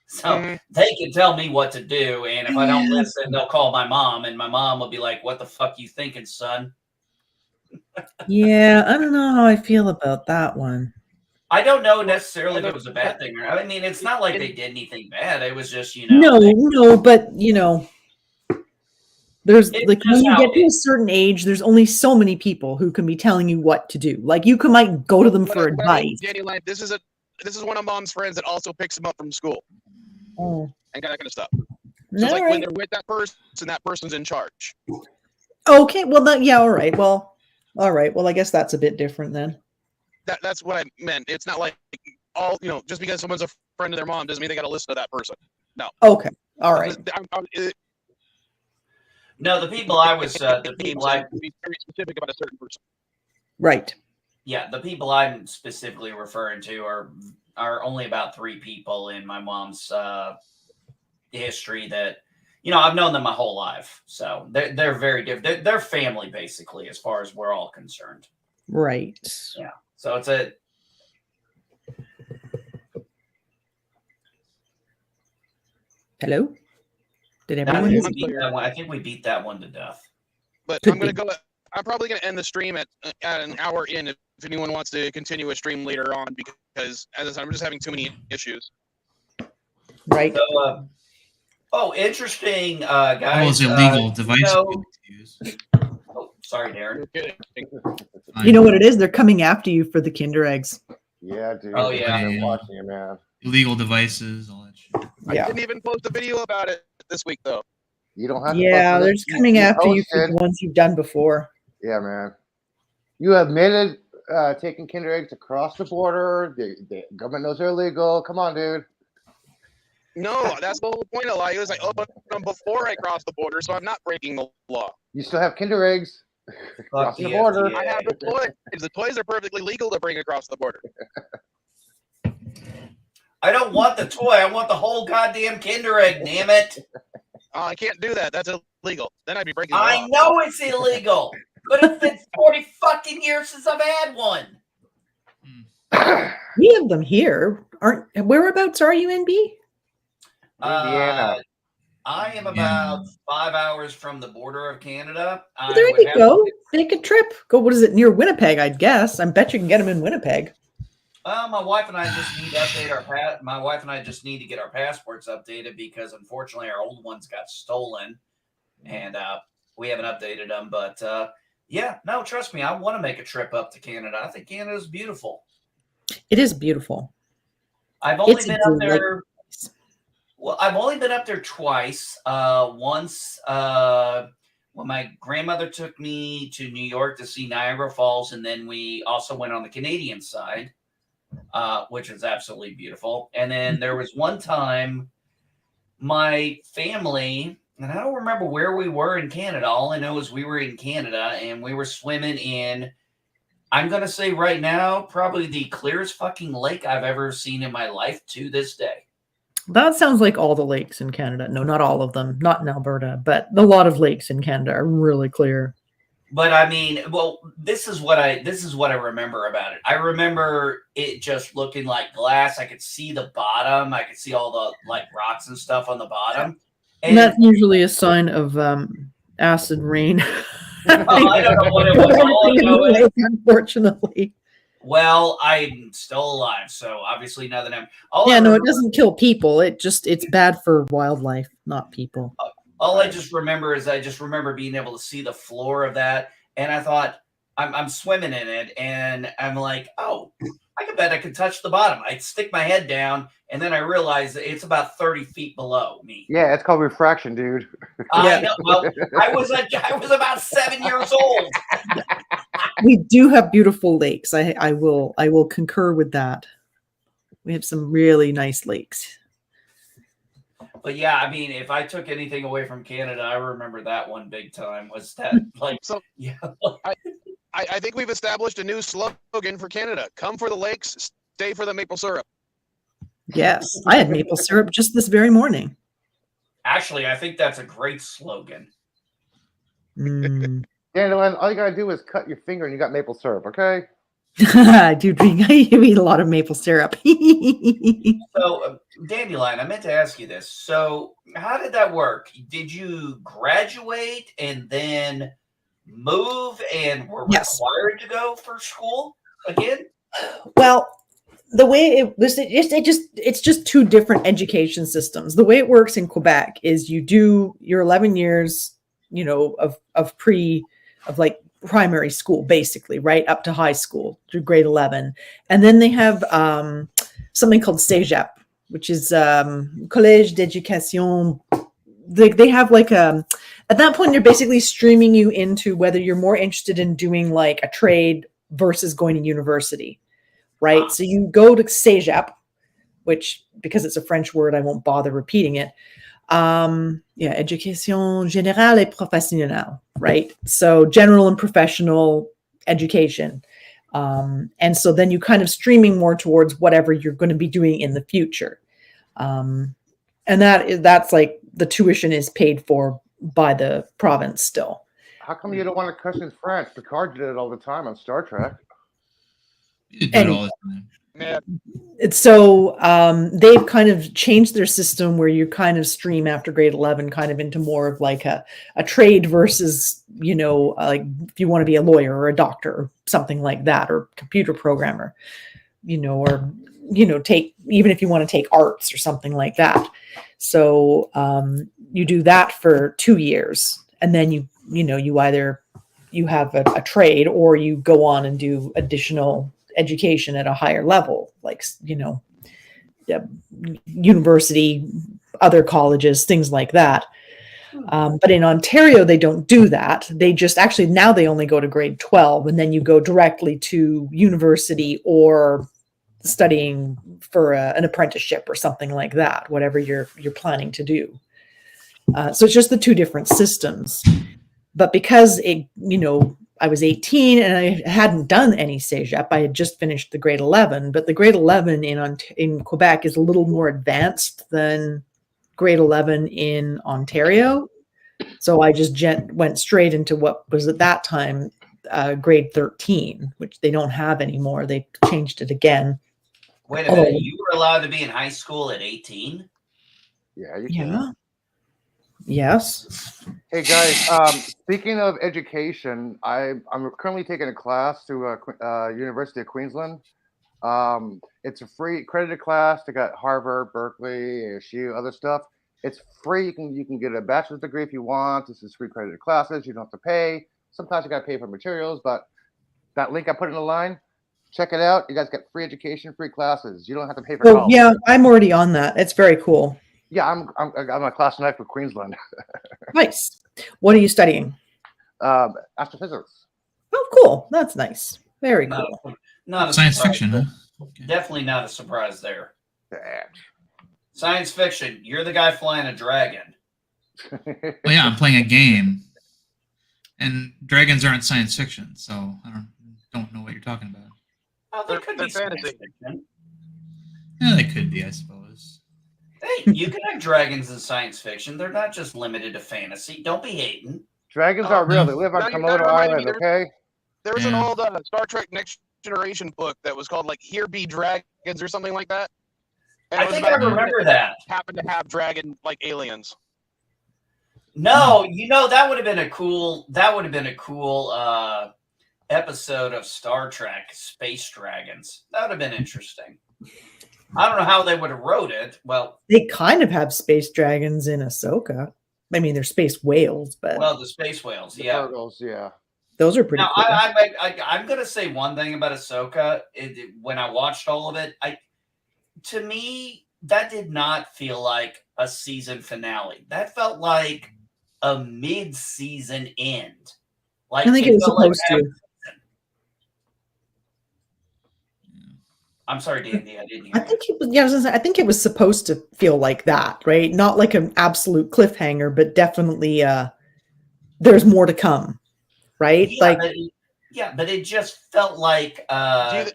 So they can tell me what to do. And if I don't listen, they'll call my mom, and my mom will be like, "What the fuck you thinking, son?" Yeah, I don't know how I feel about that one. I don't know necessarily if it was a bad thing or not. I mean, it's not like they did anything bad. It was just, you know. No, but you know, there's like when you get to a certain age, there's only so many people who can be telling you what to do. Like you might go to them for advice. Danny, like, this is one of mom's friends that also picks him up from school. And that kind of stuff. So it's like when they're with that person, that person's in charge. Okay, well, all right. Well, I guess that's a bit different then. That's what I meant. It's not like all, you know, just because someone's a friend of their mom doesn't mean they got to listen to that person. No. Okay. All right. No, the people I was, the people I be very specific about a certain person. Right. Yeah, the people I'm specifically referring to are only about 3 people in my mom's history that, you know, I've known them my whole life. So they're very different. They're family, basically, as far as we're all concerned. Right. Yeah. So it's a. Hello? Did everyone? I think we beat that one to death. But I'm probably going to end the stream at an hour in if anyone wants to continue a stream later on, because as I said, I'm just having too many issues. Right. So, interesting, guys. All those illegal devices to use. Oh, sorry, Darren. You know what it is? They're coming after you for the Kinder eggs. Yeah, dude. Oh, yeah. I'm watching it, man. Illegal devices, all that shit. I didn't even post a video about it this week, though. You don't have to. Yeah, they're just coming after you for the ones you've done before. Yeah, man. You admitted taking Kinder eggs across the border. The government knows they're illegal. Come on, dude. No, that's the whole point of lie. It was like, oh, but before I crossed the border, so I'm not breaking the law. You still have Kinder eggs crossing the border. I have the toys. The toys are perfectly legal to bring across the border. I don't want the toy. I want the whole goddamn Kinder egg, damn it. I can't do that. That's illegal. Then I'd be breaking the law. I know it's illegal, but it's been 40 fucking years since I've had one. We have them here. Whereabouts are you in B? Indiana. I am about 5 hours from the border of Canada. Well, there you go. Make a trip. Go. What is it, near Winnipeg? I guess. I bet you can get them in Winnipeg. My wife and I just need to update our My wife and I just need to get our passports updated because unfortunately our old ones got stolen, and we haven't updated them. But yeah, no, trust me, I want to make a trip up to Canada. I think Canada is beautiful. It is beautiful. I've only been up there. Well, I've only been up there twice. Once when my grandmother took me to New York to see Niagara Falls, and then we also went on the Canadian side, which is absolutely beautiful. And then there was one time my family, and I don't remember where we were in Canada. All I know is we were in Canada and we were swimming in, I'm going to say right now, probably the clearest fucking lake I've ever seen in my life to this day. That sounds like all the lakes in Canada. No, not all of them. Not in Alberta, but a lot of lakes in Canada are really clear. But I mean, well, this is what I remember about it. I remember it just looking like glass. I could see the bottom. I could see all the like rocks and stuff on the bottom. And that's usually a sign of acid rain. Oh, I don't know what it was. All I know is, unfortunately. Well, I'm still alive, so obviously nothing happened. It doesn't kill people. It's bad for wildlife, not people. All I just remember is being able to see the floor of that, and I thought I'm swimming in it, and I'm like, oh, I bet I could touch the bottom. I'd stick my head down, and then I realized that it's about 30 feet below me. Yeah, it's called refraction, dude. I know. Well, I was about 7 years old. We do have beautiful lakes. I will concur with that. We have some really nice lakes. But yeah, I mean, if I took anything away from Canada, I remember that one big time was that like So yeah. I think we've established a new slogan for Canada. Come for the lakes, stay for the maple syrup. Yes, I had maple syrup just this very morning. Actually, I think that's a great slogan. Mm. Dandelion, all you gotta do is cut your finger and you got maple syrup, okay? I do drink. I eat a lot of maple syrup. So, Dandelion, I meant to ask you this. So, how did that work? Did you graduate and then move and were required to go for school again? Well, the way it was, it's just two different education systems. The way it works in Quebec is you do your 11 years, of primary school, basically, right up to high school through grade 11, and then they have something called Cégep, which is Collège d'Éducation. They have at that point they're basically streaming you into whether you're more interested in doing like a trade versus going to university, right? So you go to Cégep, which because it's a French word, I won't bother repeating it. Education générale et professionnelle, right? So general and professional education. And so then you kind of streaming more towards whatever you're going to be doing in the future. And that's like the tuition is paid for by the province still. How come you don't want to cuss in French? Picard did it all the time on Star Trek. So they've kind of changed their system where you kind of stream after grade 11 kind of into more of like a trade versus, like if you want to be a lawyer or a doctor or something like that, or computer programmer, or, take, even if you want to take arts or something like that. So you do that for 2 years and then you either you have a trade or you go on and do additional education at a higher level, like university, other colleges, things like that. But in Ontario, they don't do that. They just now they only go to grade 12, and then you go directly to university or studying for an apprenticeship or something like that, whatever you're planning to do. So it's just the two different systems. But because I was 18 and I hadn't done any Cégep. I had just finished the grade 11, but the grade 11 in Quebec is a little more advanced than grade 11 in Ontario. So I just went straight into what was at that time grade 13, which they don't have anymore. They changed it again. Wait a minute. You were allowed to be in high school at 18? Yeah, you can. Yeah. Yes. Hey guys, speaking of education, I'm currently taking a class through University of Queensland. It's a free accredited class. They got Harvard, Berkeley, ASU, other stuff. It's free. You can get a bachelor's degree if you want. This is free accredited classes. You don't have to pay. Sometimes you got to pay for materials, but that link I put in the line, check it out. You guys get free education, free classes. You don't have to pay for college. Yeah, I'm already on that. It's very cool. Yeah, I'm a class tonight for Queensland. Nice. What are you studying? Astrophysics. Oh, cool. That's nice. Very cool. Not a science fiction, huh? Okay. Definitely not a surprise there. Yeah. Science fiction. You're the guy flying a dragon. Well, yeah, I'm playing a game, and dragons aren't science fiction, so I don't know what you're talking about. Oh, they could be fantasy. science fiction. Yeah, they could be, I suppose. Hey, you can have dragons in science fiction. They're not just limited to fantasy. Don't be hating. Dragons are real. They live on Komodo Island, okay? There was an old Star Trek Next Generation book that was called, like, Here Be Dragons or something like that. And I think I remember that. Happened to have dragon, like, aliens. No, that would have been a cool. Episode of Star Trek, Space Dragons. That would have been interesting. I don't know how they would have wrote it. Well, they kind of have space dragons in Ahsoka. I mean, they're space whales, but the space whales, The yeah. turtles, yeah. those are pretty Now, cool. I'm going to say one thing about Ahsoka. When I watched all of it, to me, that did not feel like a season finale. That felt like a mid-season end. Like, I think it was supposed to. I'm sorry, Dandy. I didn't hear. I think it was supposed to feel like that, right? Not like an absolute cliffhanger, but definitely there's more to come, right? But it just felt like. I'm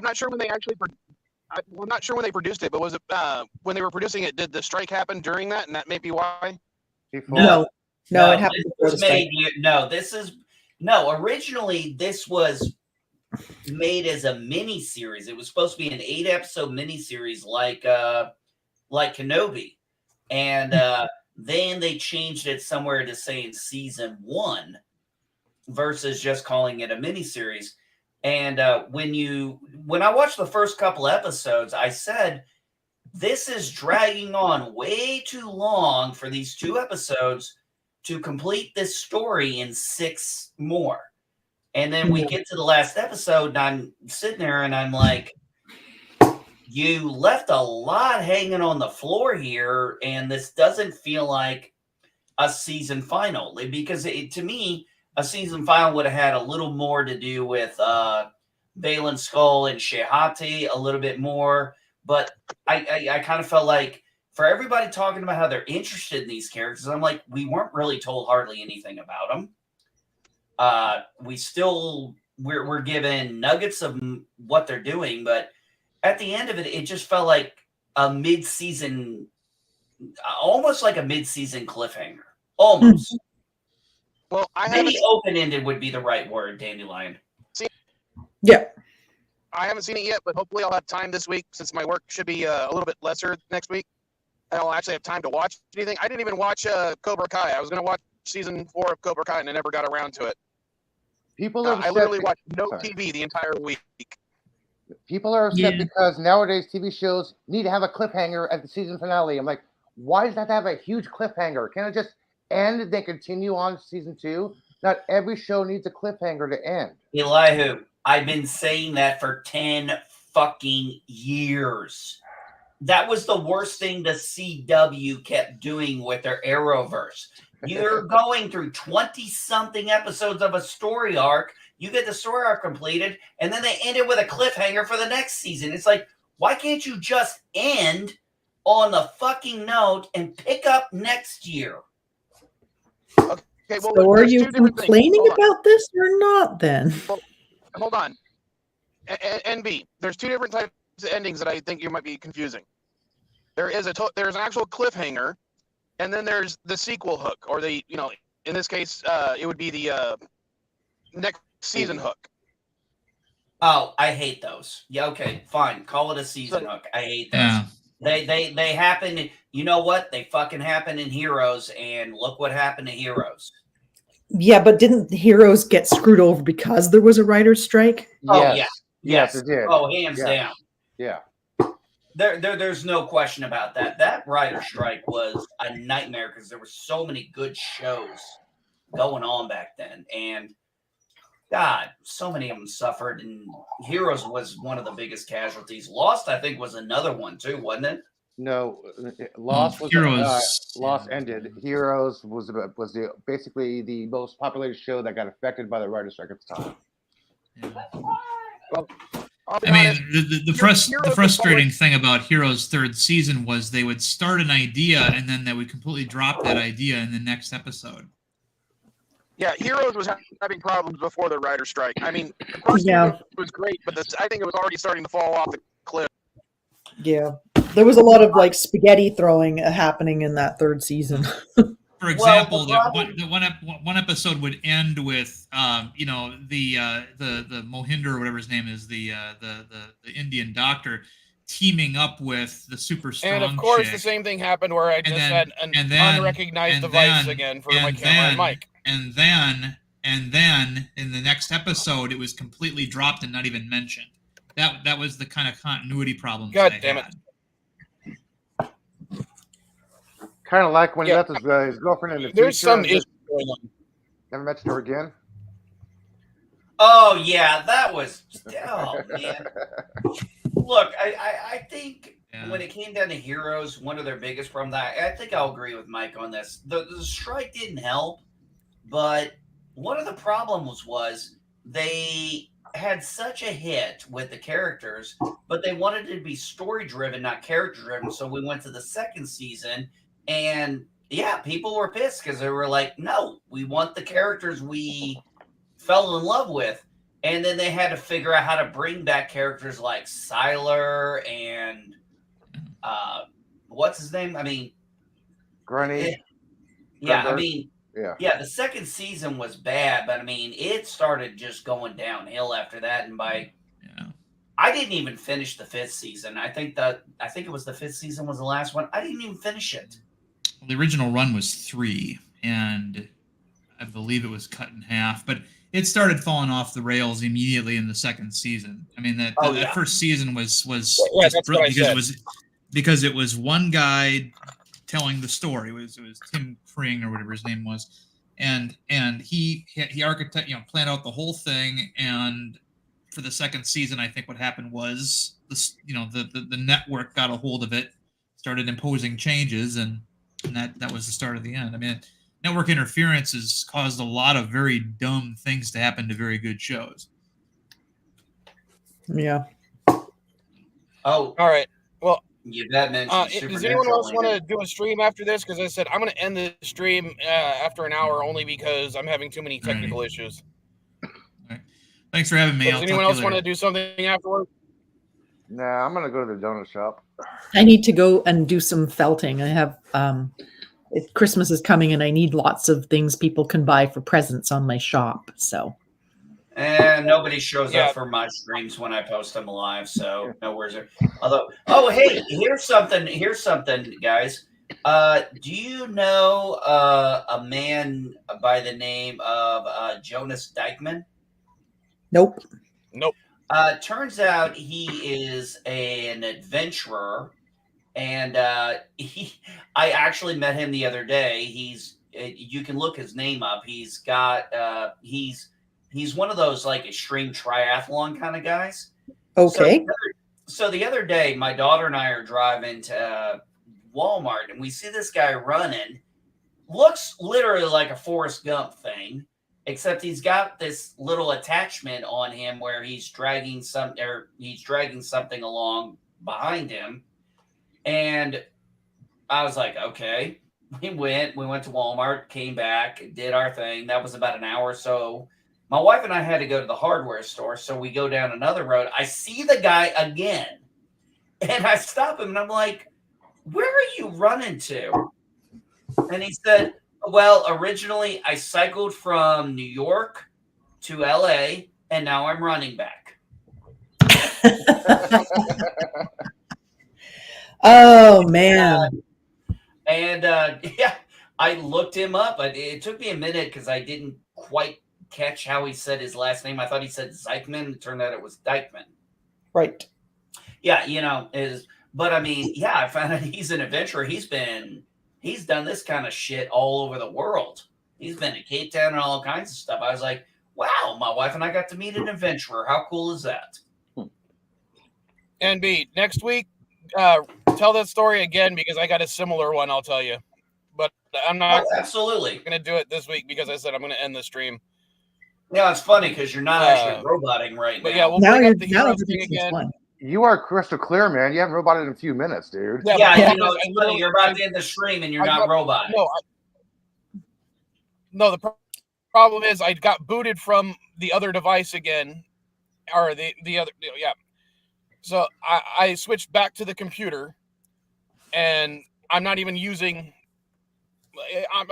not sure when they actually. I'm not sure when they produced it, but was it when they were producing it? Did the strike happen during that, and that may be why? No, it happened before the strike. Originally this was made as a mini series. It was supposed to be an 8-episode mini series like Kenobi, and then they changed it somewhere to saying season 1 versus just calling it a mini series. And when I watched the first couple episodes, I said, this is dragging on way too long for these 2 episodes to complete this story in 6 more. And then we get to the last episode, and I'm sitting there, and I'm like, you left a lot hanging on the floor here, and this doesn't feel like a season final. Because to me, a season final would have had a little more to do with Baylan Skoll and Shehati, a little bit more. But I kind of felt like for everybody talking about how they're interested in these characters, I'm like, we weren't really told hardly anything about them. We're given nuggets of what they're doing, but at the end of it, it just felt like a mid-season, almost like a mid-season cliffhanger. Almost. Well, maybe open-ended would be the right word, Dandelion. Yeah. I haven't seen it yet, but hopefully I'll have time this week since my work should be a little bit lesser next week. And I'll actually have time to watch anything. I didn't even watch Cobra Kai. I was going to watch season 4 of Cobra Kai, and I never got around to it. I literally watched no TV the entire week. People are upset because nowadays TV shows need to have a cliffhanger at the season finale. I'm like, why does that have to have a huge cliffhanger? Can it just end and then continue on to season 2? Not every show needs a cliffhanger to end. Elihu, I've been saying that for 10 fucking years. That was the worst thing the CW kept doing with their Arrowverse. You're going through 20-something episodes of a story arc. You get the story arc completed, and then they end it with a cliffhanger for the next season. It's like, why can't you just end on the fucking note and pick up next year? Okay, well, so are you complaining about this or not then? Well, hold on. NB, there's 2 different types of endings that I think you might be confusing. There's an actual cliffhanger, and then there's the sequel hook, or in this case, it would be the next season hook. Oh, I hate those. Yeah, okay, fine. Call it a season hook. I hate those. Yeah. They happen. You know what? They fucking happen in Heroes, and look what happened to Heroes. Yeah, but didn't Heroes get screwed over because there was a writer's strike? Oh Yes. yeah, Yes, it did. Oh, hands Yes. down. Yeah. There's no question about that. That writer strike was a nightmare because there were so many good shows going on back then, and God, so many of them suffered. And Heroes was one of the biggest casualties. Lost, I think, was another one too, wasn't it? No, Lost was Heroes. Lost ended. Heroes was basically the most populated show that got affected by the writer's strike at the time. Well, I'll be I mean, honest, the frustrating thing about Heroes' third season was they would start an idea and then they would completely drop that idea in the next episode. yeah, Heroes was having problems before the writer's strike. I mean, the first Yeah. season was great, but I think it was already starting to fall off the cliff. Yeah. There was a lot of like spaghetti throwing happening in that third season. For example, the problem- one episode would end with, the Mohinder or whatever his name is, the Indian doctor, teaming up with the super strong And of course, chick. the same thing happened where I just had an and then- unrecognized and device then- again for my and camera and mic. And then in the next episode, it was completely dropped and not even mentioned. That was the kind of continuity problems. God they damn it. had. Kind of like when he Yeah. left his girlfriend in the There's future. some and issue just going on. never mentioned her again. Oh yeah, that was. Oh man. Look, I think Yeah. when it came down to Heroes, one of their biggest problems. I think I'll agree with Mike on this. The strike didn't help, but one of the problems was they had such a hit with the characters, but they wanted it to be story driven, not character driven. So we went to the second season, and yeah, people were pissed because they were like, "No, we want the characters we fell in love with." And then they had to figure out how to bring back characters like Siler and what's his name? I mean, Granny. yeah, I Remember? mean, Yeah. yeah, the second season was bad, but I mean, it started just going downhill after that. And I didn't even finish the fifth season. I think it was the fifth season was the last one. I didn't even finish it. Well, the original run was 3, and I believe it was cut in half, but it started falling off the rails immediately in the second season. I mean, that first season was Yeah, just that's what brilliant I because it was one guy telling the story. It was Tim Kring or whatever his name was, and he planned out the whole thing. And for the second season, I think what happened was the network got a hold of it, started imposing changes, and that was the start of the end. I mean, network interference has caused a lot of very dumb things to happen to very good shows. Yeah. Oh, All right. Well, that mentioned does anyone else want to do a stream after this? Because I said I'm going to end the stream after an hour only because I'm having too many technical issues. All right. Thanks for having me. Does anyone else want to do something afterwards? Nah, I'm gonna go to the donut shop. I need to go and do some felting. I have Christmas is coming and I need lots of things people can buy for presents on my shop. So And nobody shows Yeah. up for my streams when I post them live, so no worries there. Although, oh hey, here's something, guys. Do you know a man by the name of Jonas Dykman? nope. Nope. Turns out he is an adventurer, and I actually met him the other day. You can look his name up. He's got he's one of those like extreme triathlon kind of guys. Okay. So the other day, my daughter and I are driving to Walmart, and we see this guy running. Looks literally like a Forrest Gump thing, except he's got this little attachment on him where he's dragging something along behind him. And I was like, okay. We went to Walmart, came back, did our thing. That was about an hour or so. My wife and I had to go to the hardware store, so we go down another road. I see the guy again, and I stop him, and I'm like, where are you running to? And he said, well, originally I cycled from New York to LA, and now I'm running back. Oh man. Yeah, I looked him up. It took me a minute because I didn't quite catch how he said his last name. I thought he said Zeichman. It turned out it was Deichmann. Right. Yeah, but I mean, yeah, I found out he's an adventurer. He's done this kind of shit all over the world. He's been to Cape Town and all kinds of stuff. I was like, wow, my wife and I got to meet an adventurer. How cool is that? NB, next week, tell that story again because I got a similar one, I'll tell you. But I'm not absolutely going to do it this week because I said I'm going to end the stream. Yeah, it's funny because you're not actually roboting right now. But yeah, we'll bring up the heroes thing again. Fun. You are crystal clear, man. You haven't roboted in a few minutes, dude. Yeah, it's funny. You're about to end the stream and you're not roboting. No, the problem is I got booted from the other device again, or the other, yeah. So I switched back to the computer, and I'm not even using. I'm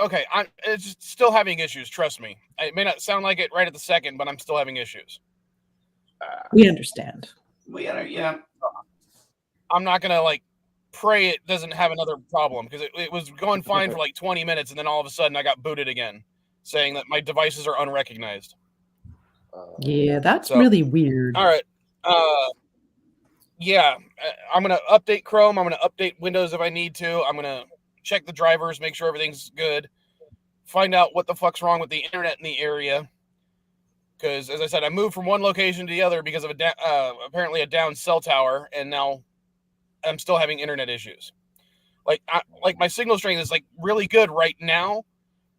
still having issues. Trust me. It may not sound like it right at the second, but I'm still having issues. We understand. Yeah. I'm not gonna pray it doesn't have another problem because it was going fine for 20 minutes, and then all of a sudden I got booted again, saying that my devices are unrecognized. Yeah, that's really weird. All right. Yeah, I'm going to update Chrome. I'm going to update Windows if I need to. I'm going to check the drivers, make sure everything's good, find out what the fuck's wrong with the internet in the area. Because, as I said, I moved from one location to the other because of apparently a down cell tower, and now I'm still having internet issues. My signal strength is really good right now,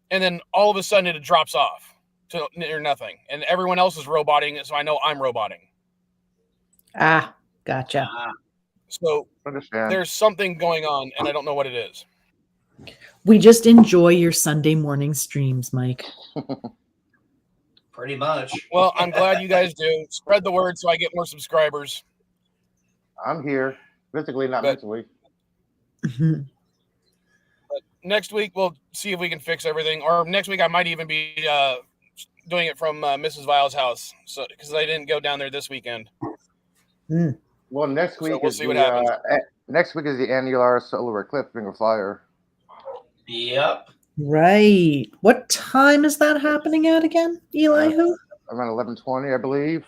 and then all of a sudden it drops off to near nothing, and everyone else is roboting, so I know I'm roboting. Ah, gotcha. So there's something going on, and I don't know what it is. We just enjoy your Sunday morning streams, Mike. Pretty much. Well, I'm glad you guys do. Spread the word so I get more subscribers. I'm here, physically, not mentally. Mm-hmm. But next week, we'll see if we can fix everything. Or next week, I might even be doing it from Mrs. Vile's house, so because I didn't go down there this weekend. Mm. Well, next week we'll see what happens. Next week is the annular solar eclipse, Ring of Fire. Yep. Right. What time is that happening at again, Elihu? Around 11:20, I believe.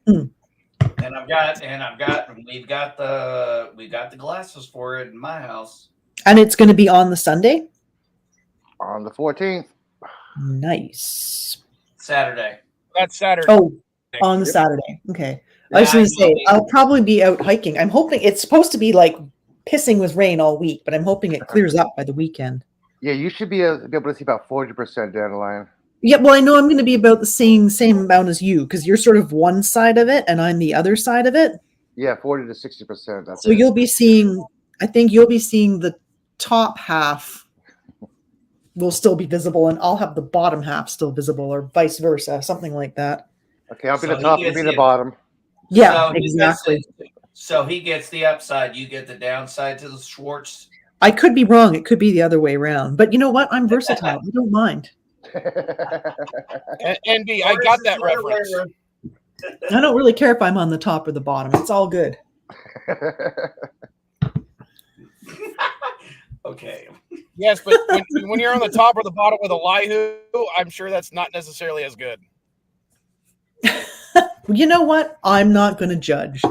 Mm. And we've got the glasses for it in my house. And it's going to be on the Sunday? On the 14th. Nice. Saturday. That's Saturday. Oh, on the Saturday. Okay. I was going to say, I'll probably be out hiking. I'm hoping it's supposed to be pissing with rain all week, but I'm hoping it clears up by the weekend. Yeah, you should be able to see about 40% down the line. Yeah, well, I know I'm going to be about the same amount as you because you're sort of one side of it and I'm the other side of it. Yeah, 40 to 60%. So you'll be seeing, I think you'll be seeing the top half will still be visible and I'll have the bottom half still visible or vice versa, something like that. Okay, I'll be the top, you'll be the bottom. Yeah, exactly. So he gets the upside, you get the downside to the Schwartz. I could be wrong. It could be the other way around. But you know what? I'm versatile. I don't mind. NB, I got that reference. I don't really care if I'm on the top or the bottom. It's all good. Okay. Yes, but when you're on the top or the bottom with Elihu, I'm sure that's not necessarily as good. You know what? I'm not going to judge.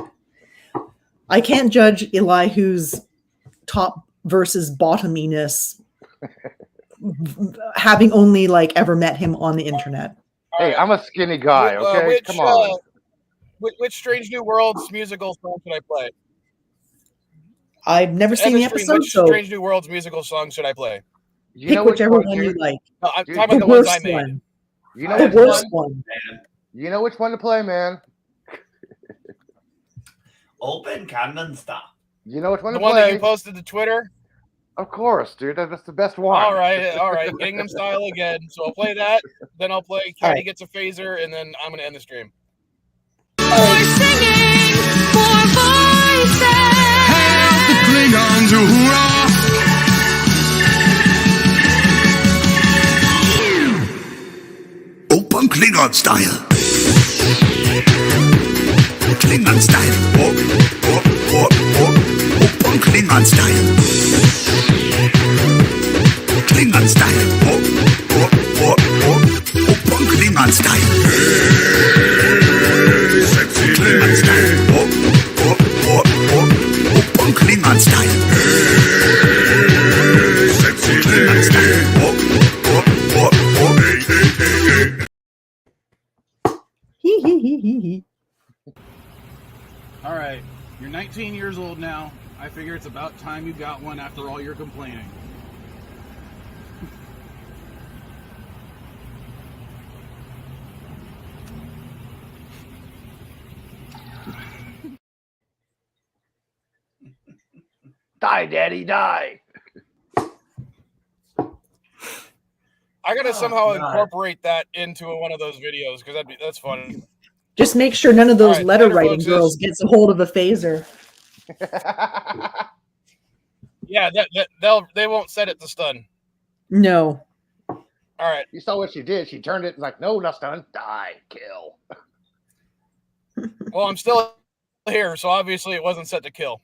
I can't judge Elihu's top versus bottominess having only ever met him on the internet. Hey, I'm a skinny guy, okay? Come on. Which Strange New Worlds musical song should I play? I've never seen the episode, which Strange New Worlds musical song should I play? Pick whichever one you like. No, I'm talking about the ones I made. One. You know the worst one. Man. You know which one to play, man. Open cannon stop. You know which one the to one play. that you posted to Twitter? Of course, dude. That's the best one. All right. Gangnam Style again. So I'll play that. Then I'll play Caddy Gets a Phaser, and then I'm going to end the stream. We're singing for voices. Help the Klingons who hoorah! Open Klingon. Klingon style. Klingon style. Open Klingon style. Klingon style. Open Klingon style. Hey, sexy Klingon style. Open Klingon style. Hey, sexy Klingon style. Hee hee hee hee hee. All right, you're 19 years old now. I figure it's about time you got one after all your complaining. Die, Daddy, die. I gotta somehow God. incorporate that into one of those videos because that's funny. Just make sure none of those All right, letter Thunder writing votes girls is- gets a hold of a phaser. Yeah, they won't set it to stun. No. All right. You saw what she did. She turned it like, no, not stun. Die, kill. Well, I'm still here, so obviously it wasn't set to kill.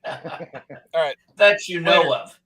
All right. That you know Later. of.